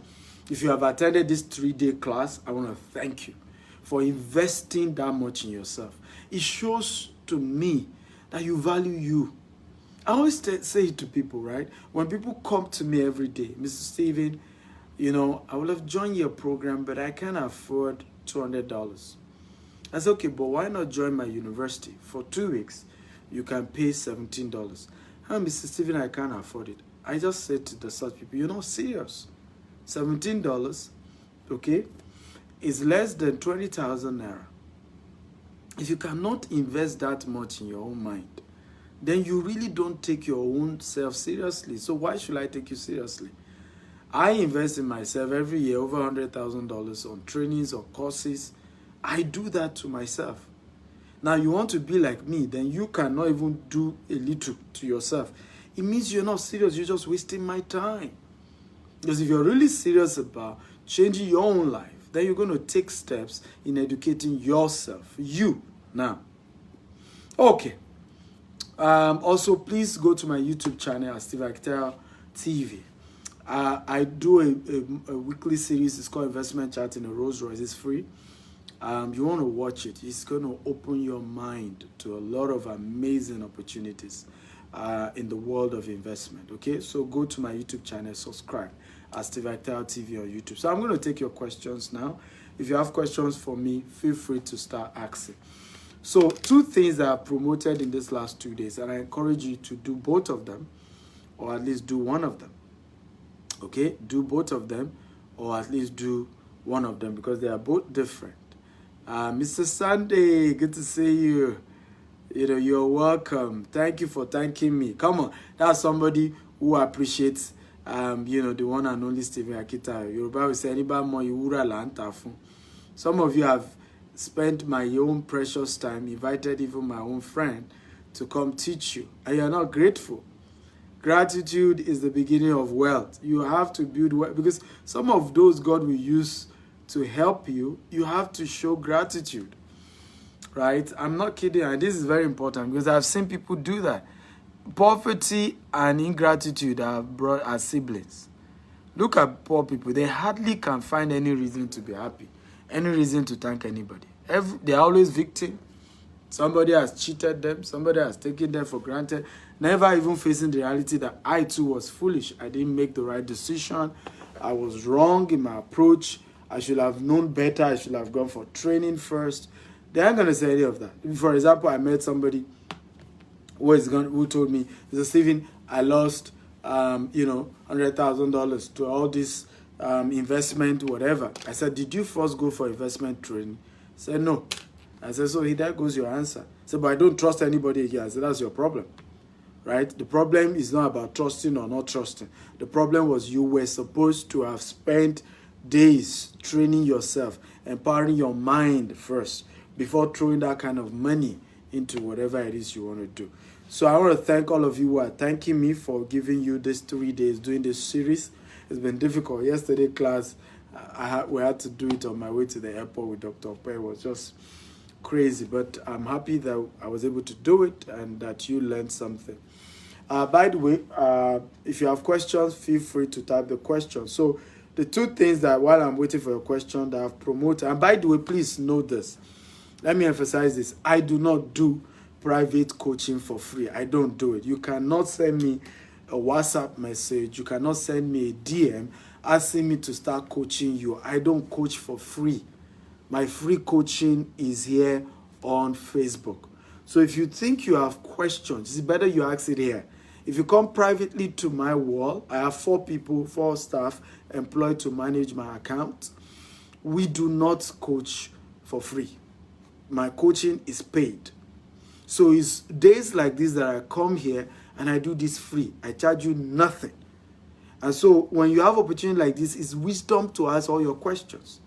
if you have attended this 3-day class, I want to thank you for investing that much in yourself. It shows to me that you value you. I always say it to people, right? When people come to me every day, Mr. Steven, I would have joined your program, but I can't afford $200. I said, okay, but why not join my university? For 2 weeks, you can pay $17. Mr. Steven, I can't afford it. I just said to the such people, you're not serious. $17, okay, is less than 20,000 naira. If you cannot invest that much in your own mind, then you really don't take your own self seriously. So why should I take you seriously? I invest in myself every year over $100,000 on trainings or courses. I do that to myself. Now you want to be like me, then you cannot even do a little to yourself. It means you're not serious, you're just wasting my time. Because if you're really serious about changing your own life, then you're going to take steps in educating yourself. You. Now. Okay. Also, please go to my YouTube channel at Steve Actel TV. I do a weekly series. It's called Investment Chat in a Rolls Royce. It's free. You want to watch it. It's going to open your mind to a lot of amazing opportunities in the world of investment. Okay, so go to my YouTube channel, subscribe at Steve Actel TV on YouTube. So I'm going to take your questions now. If you have questions for me, feel free to start asking. So 2 things that are promoted in this last 2 days, and I encourage you to do both of them, or at least do one of them. Okay, do both of them, or at least do one of them because they are both different. Mr. Sunday, good to see you. You know, you're welcome. Thank you for thanking me. Come on, that's somebody who appreciates, you know, the one and only Stephen Akita. Yoruba will say, "Anybody more Iwura la nta fun." Some of you have spent my own precious time, invited even my own friend to come teach you, and you're not grateful. Gratitude is the beginning of wealth. You have to build wealth because some of those God will use to help you, you have to show gratitude. Right? I'm not kidding, and this is very important because I've seen people do that. Poverty and ingratitude are siblings. Look at poor people. They hardly can find any reason to be happy, any reason to thank anybody. They're always victim. Somebody has cheated them. Somebody has taken them for granted. Never even facing the reality that I too was foolish. I didn't make the right decision. I was wrong in my approach. I should have known better. I should have gone for training first. They aren't going to say any of that. For example, I met somebody who told me, he said, "Stephen, I lost, $100,000 to all this investment, whatever." I said, "Did you first go for investment training?" He said, "No." I said, "So there goes your answer." He said, "But I don't trust anybody here." I said, "That's your problem." Right? The problem is not about trusting or not trusting. The problem was you were supposed to have spent days training yourself, empowering your mind first, before throwing that kind of money into whatever it is you want to do. So I want to thank all of you who are thanking me for giving you these 3 days doing this series. It's been difficult. Yesterday class, we had to do it on my way to the airport with Dr. Ope. It was just crazy, but I'm happy that I was able to do it and that you learned something. By the way, if you have questions, feel free to type the question. So the 2 things that while I'm waiting for your question that I've promoted, and by the way, please note this. Let me emphasize this. I do not do private coaching for free. I don't do it. You cannot send me a WhatsApp message. You cannot send me a DM asking me to start coaching you. I don't coach for free. My free coaching is here on Facebook. So if you think you have questions, it's better you ask it here. If you come privately to my wall, I have 4 staff employed to manage my account. We do not coach for free. My coaching is paid. So it's days like this that I come here and I do this free. I charge you nothing. And so when you have opportunity like this, it's wisdom to ask all your questions.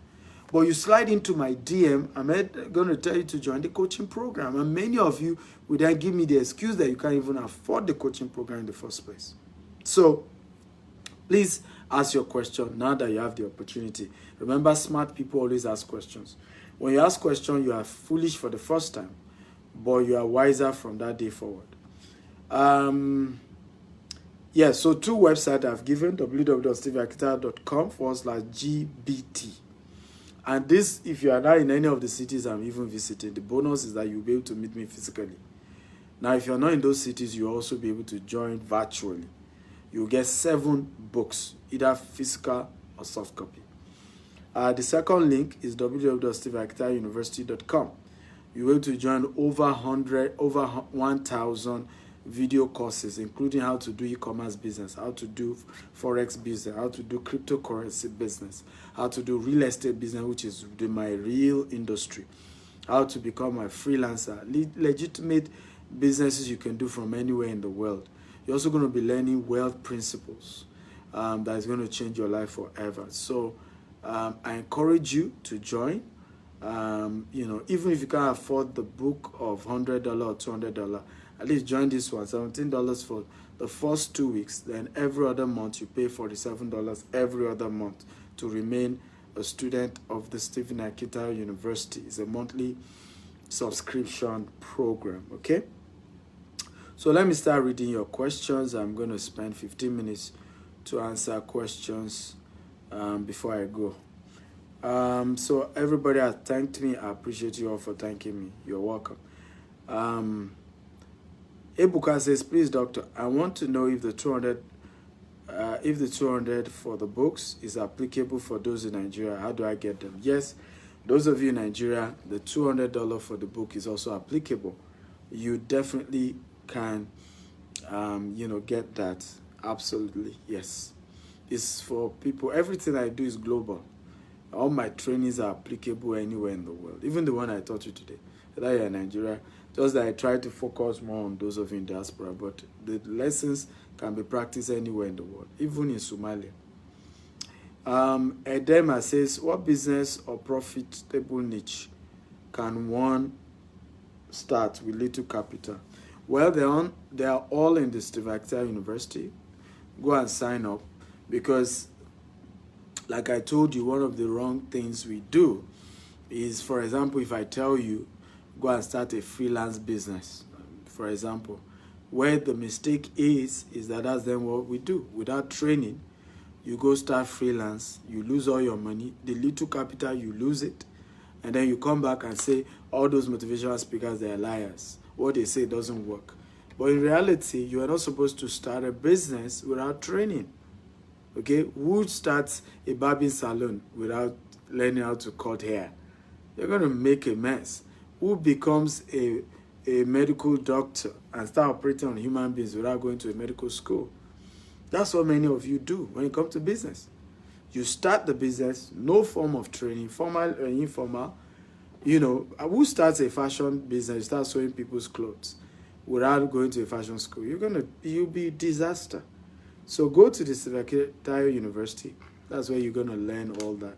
But you slide into my DM, I'm going to tell you to join the coaching program. And many of you will then give me the excuse that you can't even afford the coaching program in the first place. So please ask your question now that you have the opportunity. Remember, smart people always ask questions. When you ask questions, you are foolish for the first time, but you are wiser from that day forward. So 2 websites I've given, www.steveakita.com/GBT. And this, if you are not in any of the cities I'm even visiting, the bonus is that you'll be able to meet me physically. Now, if you're not in those cities, you'll also be able to join virtually. You'll get 7 books, either physical or soft copy. The second link is www.steveakitauniversity.com. You'll be able to join over 1,000 video courses, including how to do e-commerce business, how to do forex business, how to do cryptocurrency business, how to do real estate business, which is my real industry, how to become a freelancer, legitimate businesses you can do from anywhere in the world. You're also going to be learning wealth principles that is going to change your life forever. So I encourage you to join. Even if you can't afford the book of $100 or $200, at least join this one, $17 for the first 2 weeks. Then every other month you pay $47 every other month to remain a student of the Stephen Akita University. It's a monthly subscription program, okay? So let me start reading your questions. I'm going to spend 15 minutes to answer questions before I go. So everybody has thanked me. I appreciate you all for thanking me. You're welcome. Ebuka says, "Please, doctor, I want to know if the 200 for the books is applicable for those in Nigeria. How do I get them?" Yes, those of you in Nigeria, the $200 for the book is also applicable. You definitely can, get that. Absolutely, yes. It's for people. Everything I do is global. All my trainings are applicable anywhere in the world, even the one I taught you today. Whether you're in Nigeria, just that I try to focus more on those of you in diaspora, but the lessons can be practiced anywhere in the world, even in Somalia. Edema says, what business or profitable niche can one start with little capital? Well, they are all in the Steve Actel University. Go and sign up, because like I told you, one of the wrong things we do is, for example, if I tell you, go and start a freelance business, for example, where the mistake is that that's then what we do. Without training, you go start freelance, you lose all your money, the little capital, you lose it, and then you come back and say, all those motivational speakers, they are liars. What they say doesn't work. But in reality, you are not supposed to start a business without training. Okay? Who starts a barbing salon without learning how to cut hair? You're going to make a mess. Who becomes a medical doctor and start operating on human beings without going to a medical school? That's what many of you do when it comes to business. You start the business, no form of training, formal or informal. You know, who starts a fashion business, start sewing people's clothes without going to a fashion school? You'll be a disaster. So go to the Secretariat University. That's where you're going to learn all that.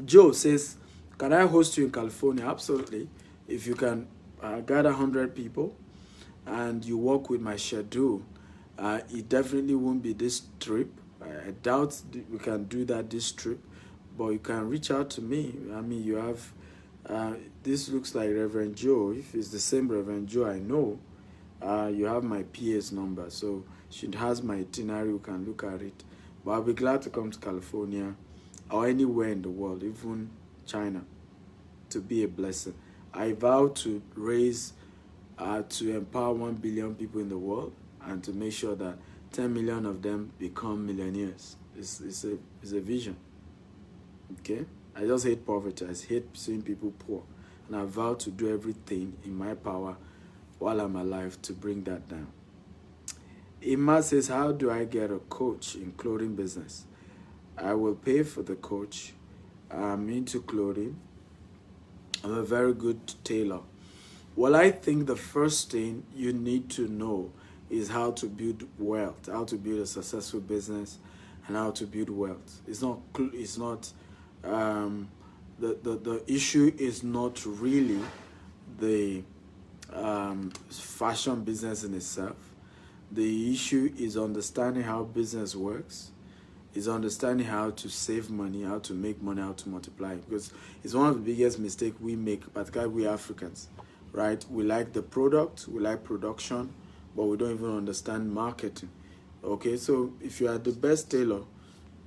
Joe says, can I host you in California? Absolutely. If you can gather 100 people and you work with my schedule, it definitely won't be this trip. I doubt we can do that this trip, but you can reach out to me. I mean, you have, this looks like Reverend Joe. If it's the same Reverend Joe I know, you have my PA's number. So she has my itinerary, you can look at it. But I'll be glad to come to California or anywhere in the world, even China, to be a blessing. I vow to raise, to empower 1 billion people in the world and to make sure that 10 million of them become millionaires. It's a vision. Okay? I just hate poverty. I hate seeing people poor. And I vow to do everything in my power while I'm alive to bring that down. Ima says, how do I get a coach in clothing business? I will pay for the coach. I'm into clothing. I'm a very good tailor. Well, I think the first thing you need to know is how to build wealth, how to build a successful business, and how to build wealth. The issue is not really the fashion business in itself. The issue is understanding how business works, is understanding how to save money, how to make money, how to multiply. Because it's one of the biggest mistakes we make, particularly we Africans, right? We like the product, we like production, but we don't even understand marketing. Okay, so if you are the best tailor,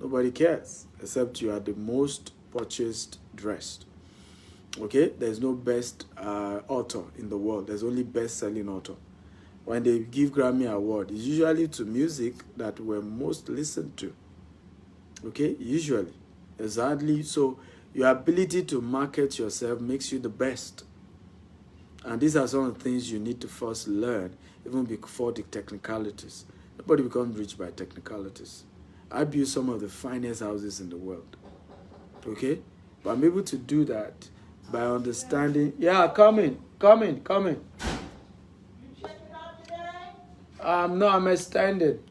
nobody cares, except you are the most purchased dressed. Okay, there's no best author in the world. There's only best-selling author. When they give Grammy Award, it's usually to music that we're most listened to. Okay, usually. Exactly. So your ability to market yourself makes you the best. And these are some of the things you need to first learn, even before the technicalities. Nobody becomes rich by technicalities. I built some of the finest houses in the world. Okay? But I'm able to do that by understanding. Yeah, come in. You check it out today? No, I'm extended.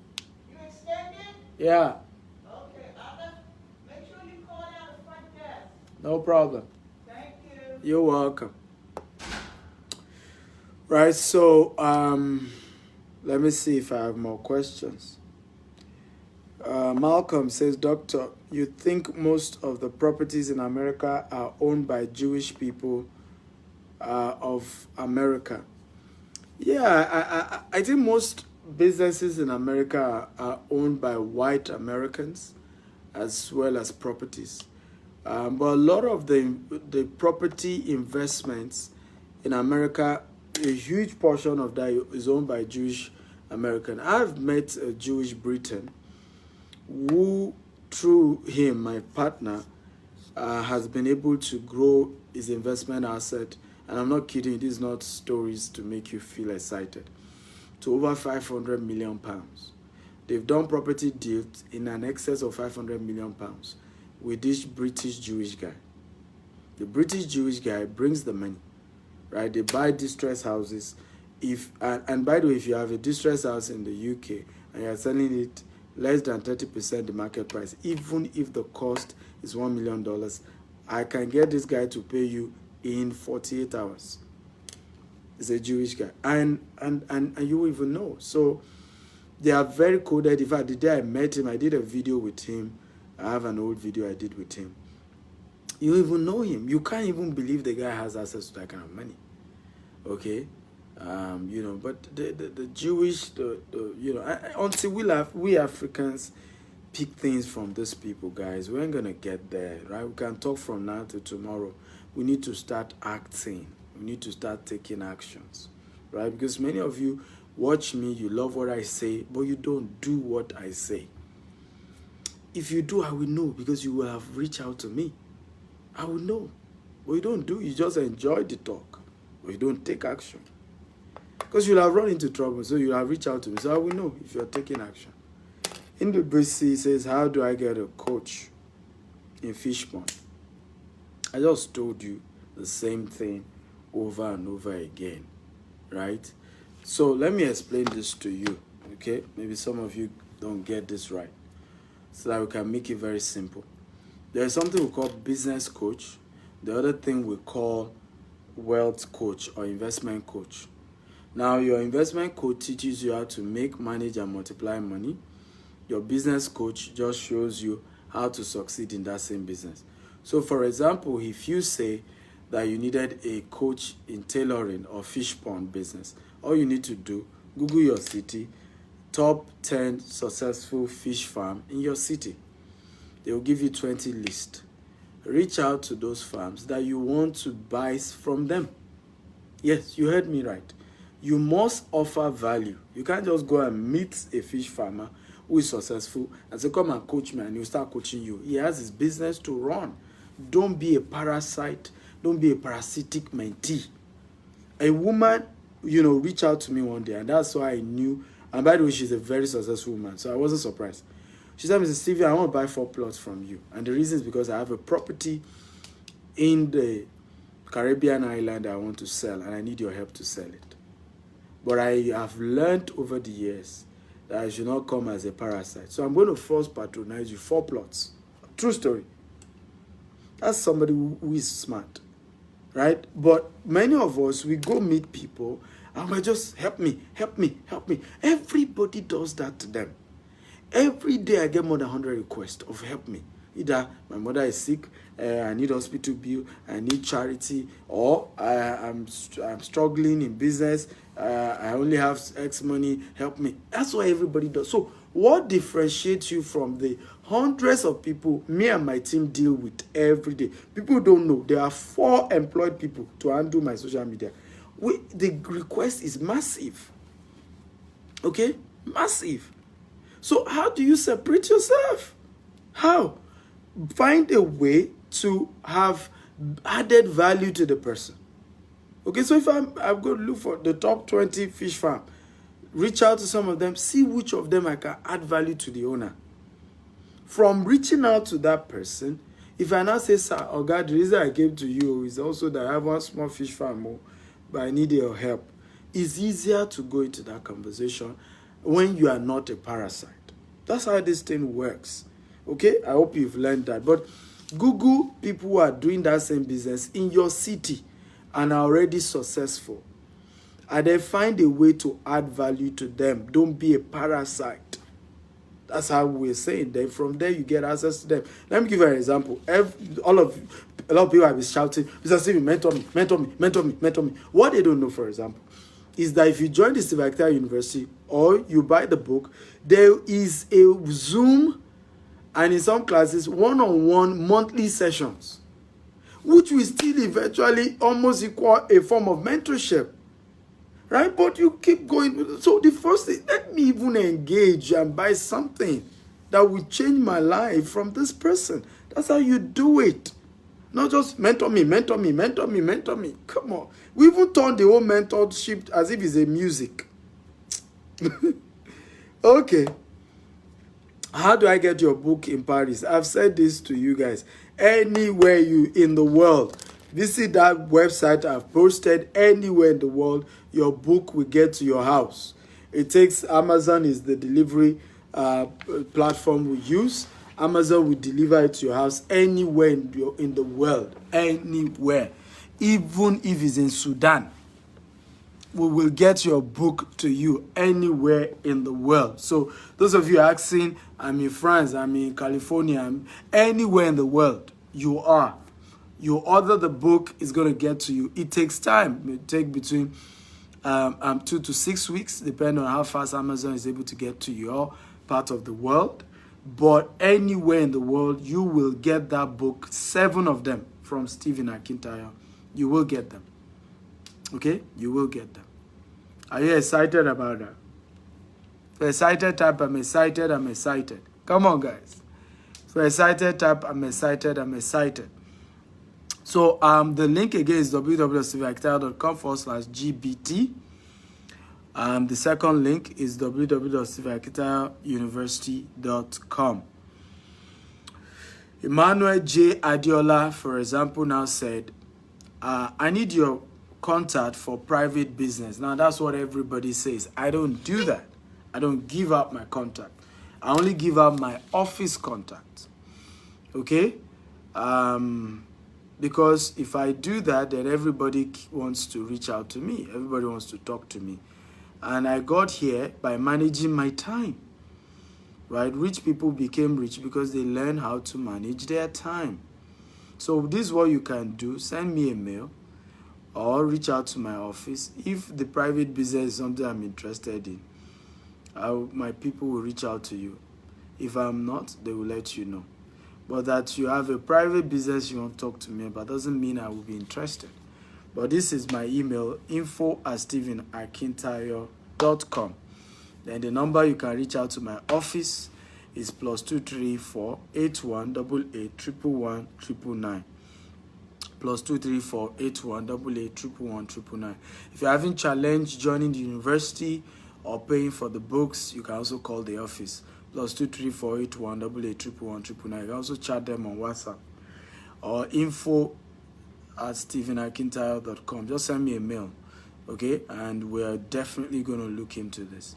You extended? Yeah, Okay, make sure you call out the front desk. no problem. Thank you. You're welcome. Right, so let me see if I have more questions. Malcolm says, Doctor, you think most of the properties in America are owned by Jewish people of America? Yeah, I think most businesses in America are owned by white Americans as well as properties. But a lot of the property investments in America, a huge portion of that is owned by Jewish American. I've met a Jewish Briton who, through him, my partner, has been able to grow his investment asset. And I'm not kidding, these are not stories to make you feel excited, to over 500 million pounds. They've done property deals in an excess of 500 million pounds with this British Jewish guy. The British Jewish guy brings the money, right? They buy distress houses. And by the way, if you have a distress house in the UK and you're selling it less than 30% the market price, even if the cost is $1 million, I can get this guy to pay you in 48 hours. He's a Jewish guy. And you even know. So they are very coded. In fact, the day I met him, I did a video with him. I have an old video I did with him. You even know him. You can't even believe the guy has access to that kind of money. Okay? But the Jewish, until we Africans pick things from these people, guys, we ain't going to get there, right? We can talk from now to tomorrow. We need to start acting. We need to start taking actions, right? Because many of you watch me, you love what I say, but you don't do what I say. If you do, I will know, because you will have reached out to me. I will know. But you don't do, you just enjoy the talk, but you don't take action. Because you'll have run into trouble, so you'll have reached out to me. So I will know if you're taking action. In the BC, it says, how do I get a coach in fish pond? I just told you the same thing over and over again, right? So let me explain this to you, okay? Maybe some of you don't get this right, so that we can make it very simple. There's something we call business coach. The other thing we call wealth coach or investment coach. Now, your investment coach teaches you how to make, manage, and multiply money. Your business coach just shows you how to succeed in that same business. So, for example, if you say that you needed a coach in tailoring or fish pond business, all you need to do, Google your city, top 10 successful fish farm in your city. They will give you 20 lists. Reach out to those farms that you want to buy from them. Yes, you heard me right. You must offer value. You can't just go and meet a fish farmer who is successful and say, come and coach me, and he'll start coaching you. He has his business to run. Don't be a parasite. Don't be a parasitic mentee. A woman, reached out to me one day, and that's why I knew. And by the way, she's a very successful woman, so I wasn't surprised. She said, Mr. Stevie, I want to buy 4 plots from you. And the reason is because I have a property in the Caribbean island I want to sell, and I need your help to sell it. But I have learned over the years that I should not come as a parasite. So I'm going to first patronize you 4 plots. True story. That's somebody who is smart, right? But many of us, we go meet people and we just, help me, help me, help me. Everybody does that to them. Every day I get more than 100 requests of help me. Either my mother is sick, I need hospital bill, I need charity, or I'm struggling in business, I only have X money, help me. That's what everybody does. So what differentiates you from the hundreds of people me and my team deal with every day? People don't know. There are 4 employed people to handle my social media. The request is massive. Okay? Massive. So how do you separate yourself? How? Find a way to have added value to the person. Okay, so if I'm going to look for the top 20 fish farm, reach out to some of them, see which of them I can add value to the owner. From reaching out to that person, if I now say, sir, oh God, the reason I came to you is also that I have one small fish farm, but I need your help. It's easier to go into that conversation when you are not a parasite. That's how this thing works. Okay, I hope you've learned that. But Google people who are doing that same business in your city and are already successful, and then find a way to add value to them. Don't be a parasite. That's how we're saying. Then from there you get access to them. Let me give you an example. A lot of people have been shouting, Mr. Stevie, mentor me, mentor me, mentor me, mentor me. What they don't know, for example, is that if you join the Steve Victor University or you buy the book, there is a Zoom and in some classes one-on-one monthly sessions, which will still eventually almost equal a form of mentorship, right? But you keep going. So the first thing, let me even engage and buy something that will change my life from this person. That's how you do it. Not just mentor me, mentor me, mentor me, mentor me. Come on. We even turn the whole mentorship as if it's a music. Okay. How do I get your book in Paris? I've said this to you guys. Anywhere you in the world, visit that website I've posted. Anywhere in the world, your book will get to your house. It takes Amazon is the delivery platform we use. Amazon will deliver it to your house anywhere in the world, anywhere, even if it's in Sudan. We will get your book to you anywhere in the world. So those of you asking, I'm in France, I'm in California, anywhere in the world you are, you order the book, it's going to get to you. It takes time. It takes between 2 to 6 weeks, depending on how fast Amazon is able to get to your part of the world. But anywhere in the world, you will get that book, 7 of them from Stephen Akintayo. You will get them. Okay? You will get them. Are you excited about that? For excited type, I'm excited, I'm excited. Come on, guys. For excited type, I'm excited, I'm excited. So the link again is www.stephenakintayo.com/GBT. The second link is www.stephenakintayouniversity.com. Emmanuel J. Adiola, for example, now said, I need your contact for private business. Now, that's what everybody says. I don't do that. I don't give out my contact. I only give out my office contact. Okay? Because if I do that, then everybody wants to reach out to me. Everybody wants to talk to me. And I got here by managing my time. Right? Rich people became rich because they learned how to manage their time. So this is what you can do. Send me a mail or reach out to my office. If the private business is something I'm interested in, my people will reach out to you. If I'm not, they will let you know. But that you have a private business you want to talk to me about doesn't mean I will be interested. But this is my email, info@stephenakintayo.com. Then the number you can reach out to my office is +234 8188 111 +234 8188 111. If you're having challenge joining the university or paying for the books, you can also call the office +234 8188 111. You can also chat them on WhatsApp or info@stephenakintayo.com. Just send me a mail, okay? And we're definitely going to look into this.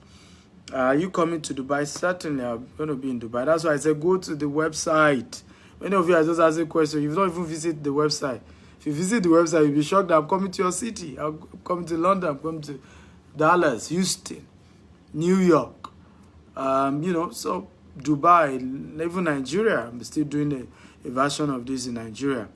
Are you coming to Dubai? Certainly, I'm going to be in Dubai. That's why I said go to the website. Many of you are just asking questions. You've not even visited the website. If you visit the website, you'll be shocked that I'm coming to your city. I'm coming to London. I'm coming to Dallas, Houston, New York. So Dubai, even Nigeria. I'm still doing a version of this in Nigeria.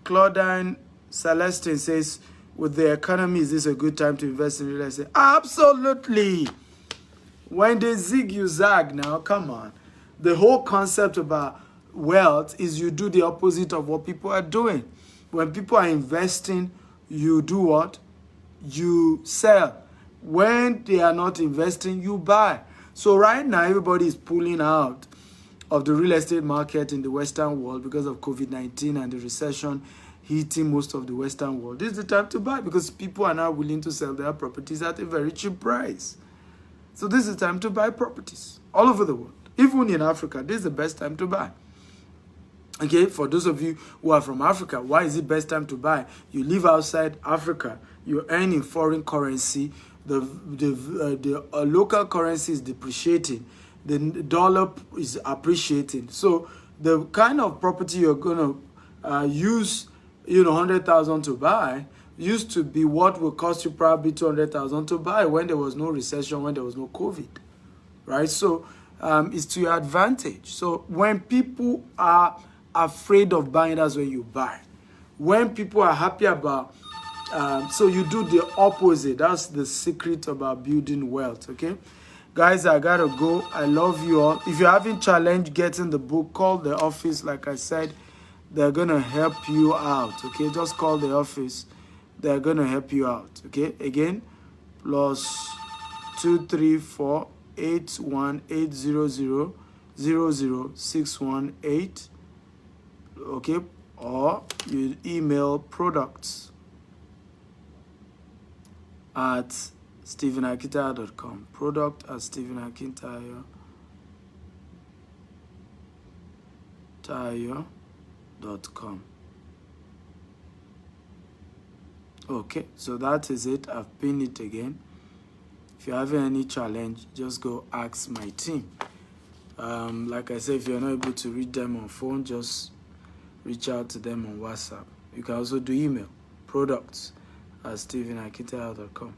Claudine Celestine says, with the economy, is this a good time to invest in real estate? Absolutely. When they zig, you zag now. Come on. The whole concept about wealth is you do the opposite of what people are doing. When people are investing, you do what? You sell. When they are not investing, you buy. So right now, everybody is pulling out of the real estate market in the Western world because of COVID-19 and the recession hitting most of the Western world. This is the time to buy because people are now willing to sell their properties at a very cheap price. So this is the time to buy properties all over the world. Even in Africa, this is the best time to buy. Okay, for those of you who are from Africa, why is it best time to buy? You live outside Africa, you earn in foreign currency, the local currency is depreciating, the dollar is appreciating. So the kind of property you're going to use 100,000 to buy used to be what will cost you probably 200,000 to buy when there was no recession, when there was no COVID, right? So it's to your advantage. So when people are afraid of buying, that's when you buy. When people are happy about, so you do the opposite. That's the secret about building wealth, okay? Guys, I gotta go. I love you all. If you're having challenge getting the book, call the office. Like I said, they're gonna help you out, okay? Just call the office. They're gonna help you out, okay? Again, +234 8180 00618, okay? Or you email products at stephenakintaya.com. Product at stephenakintaya.com. Okay, so that is it. I've pinned it again. If you have any challenge, just go ask my team. Like I said, if you're not able to reach them on phone, just reach out to them on WhatsApp. You can also do email, products at stephenakintaya.com.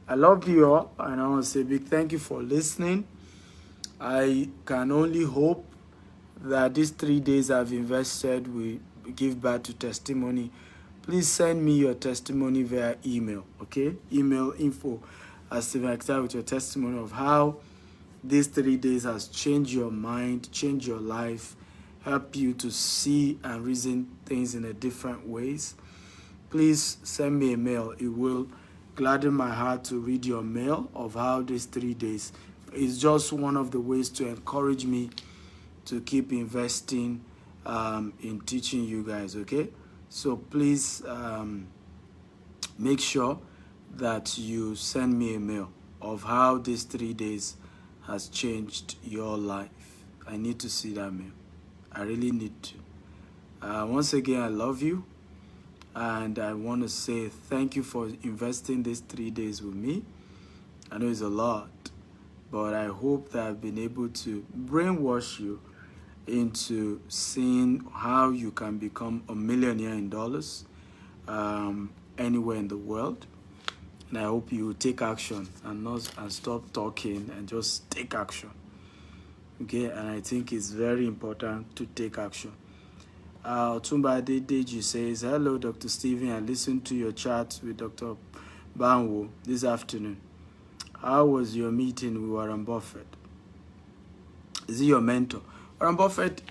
I love you all, and I want to say a big thank you for listening. I can only hope that these 3 days I've invested will give back to testimony. Please send me your testimony via email, okay? Email info@stephenakintaya with your testimony of how these 3 days has changed your mind, changed your life, help you to see and reason things in a different ways. Please send me a mail. It will gladden my heart to read your mail of how these 3 days is just one of the ways to encourage me to keep investing in teaching you guys, okay? So please make sure that you send me a mail of how these 3 days has changed your life. I need to see that mail. I really need to. Once again, I love you. And I want to say thank you for investing these 3 days with me. I know it's a lot, but I hope that I've been able to brainwash you into seeing how you can become a millionaire in dollars anywhere in the world. And I hope you take action and stop talking and just take action. Okay, and I think it's very important to take action. Tumba Deji says, hello, Dr. Stephen. I listened to your chat with Dr. Banwo this afternoon. How was your meeting with Warren Buffett? Is he your mentor? Warren Buffett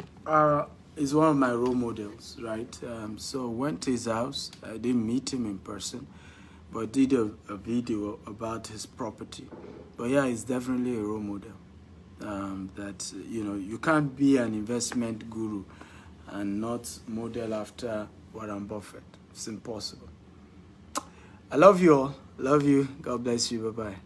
is one of my role models, right? So went to his house. I didn't meet him in person, but did a video about his property. But yeah, he's definitely a role model. That, you know, you can't be an investment guru and not model after Warren Buffett. It's impossible. I love you all. Love you. God bless you. Bye-bye.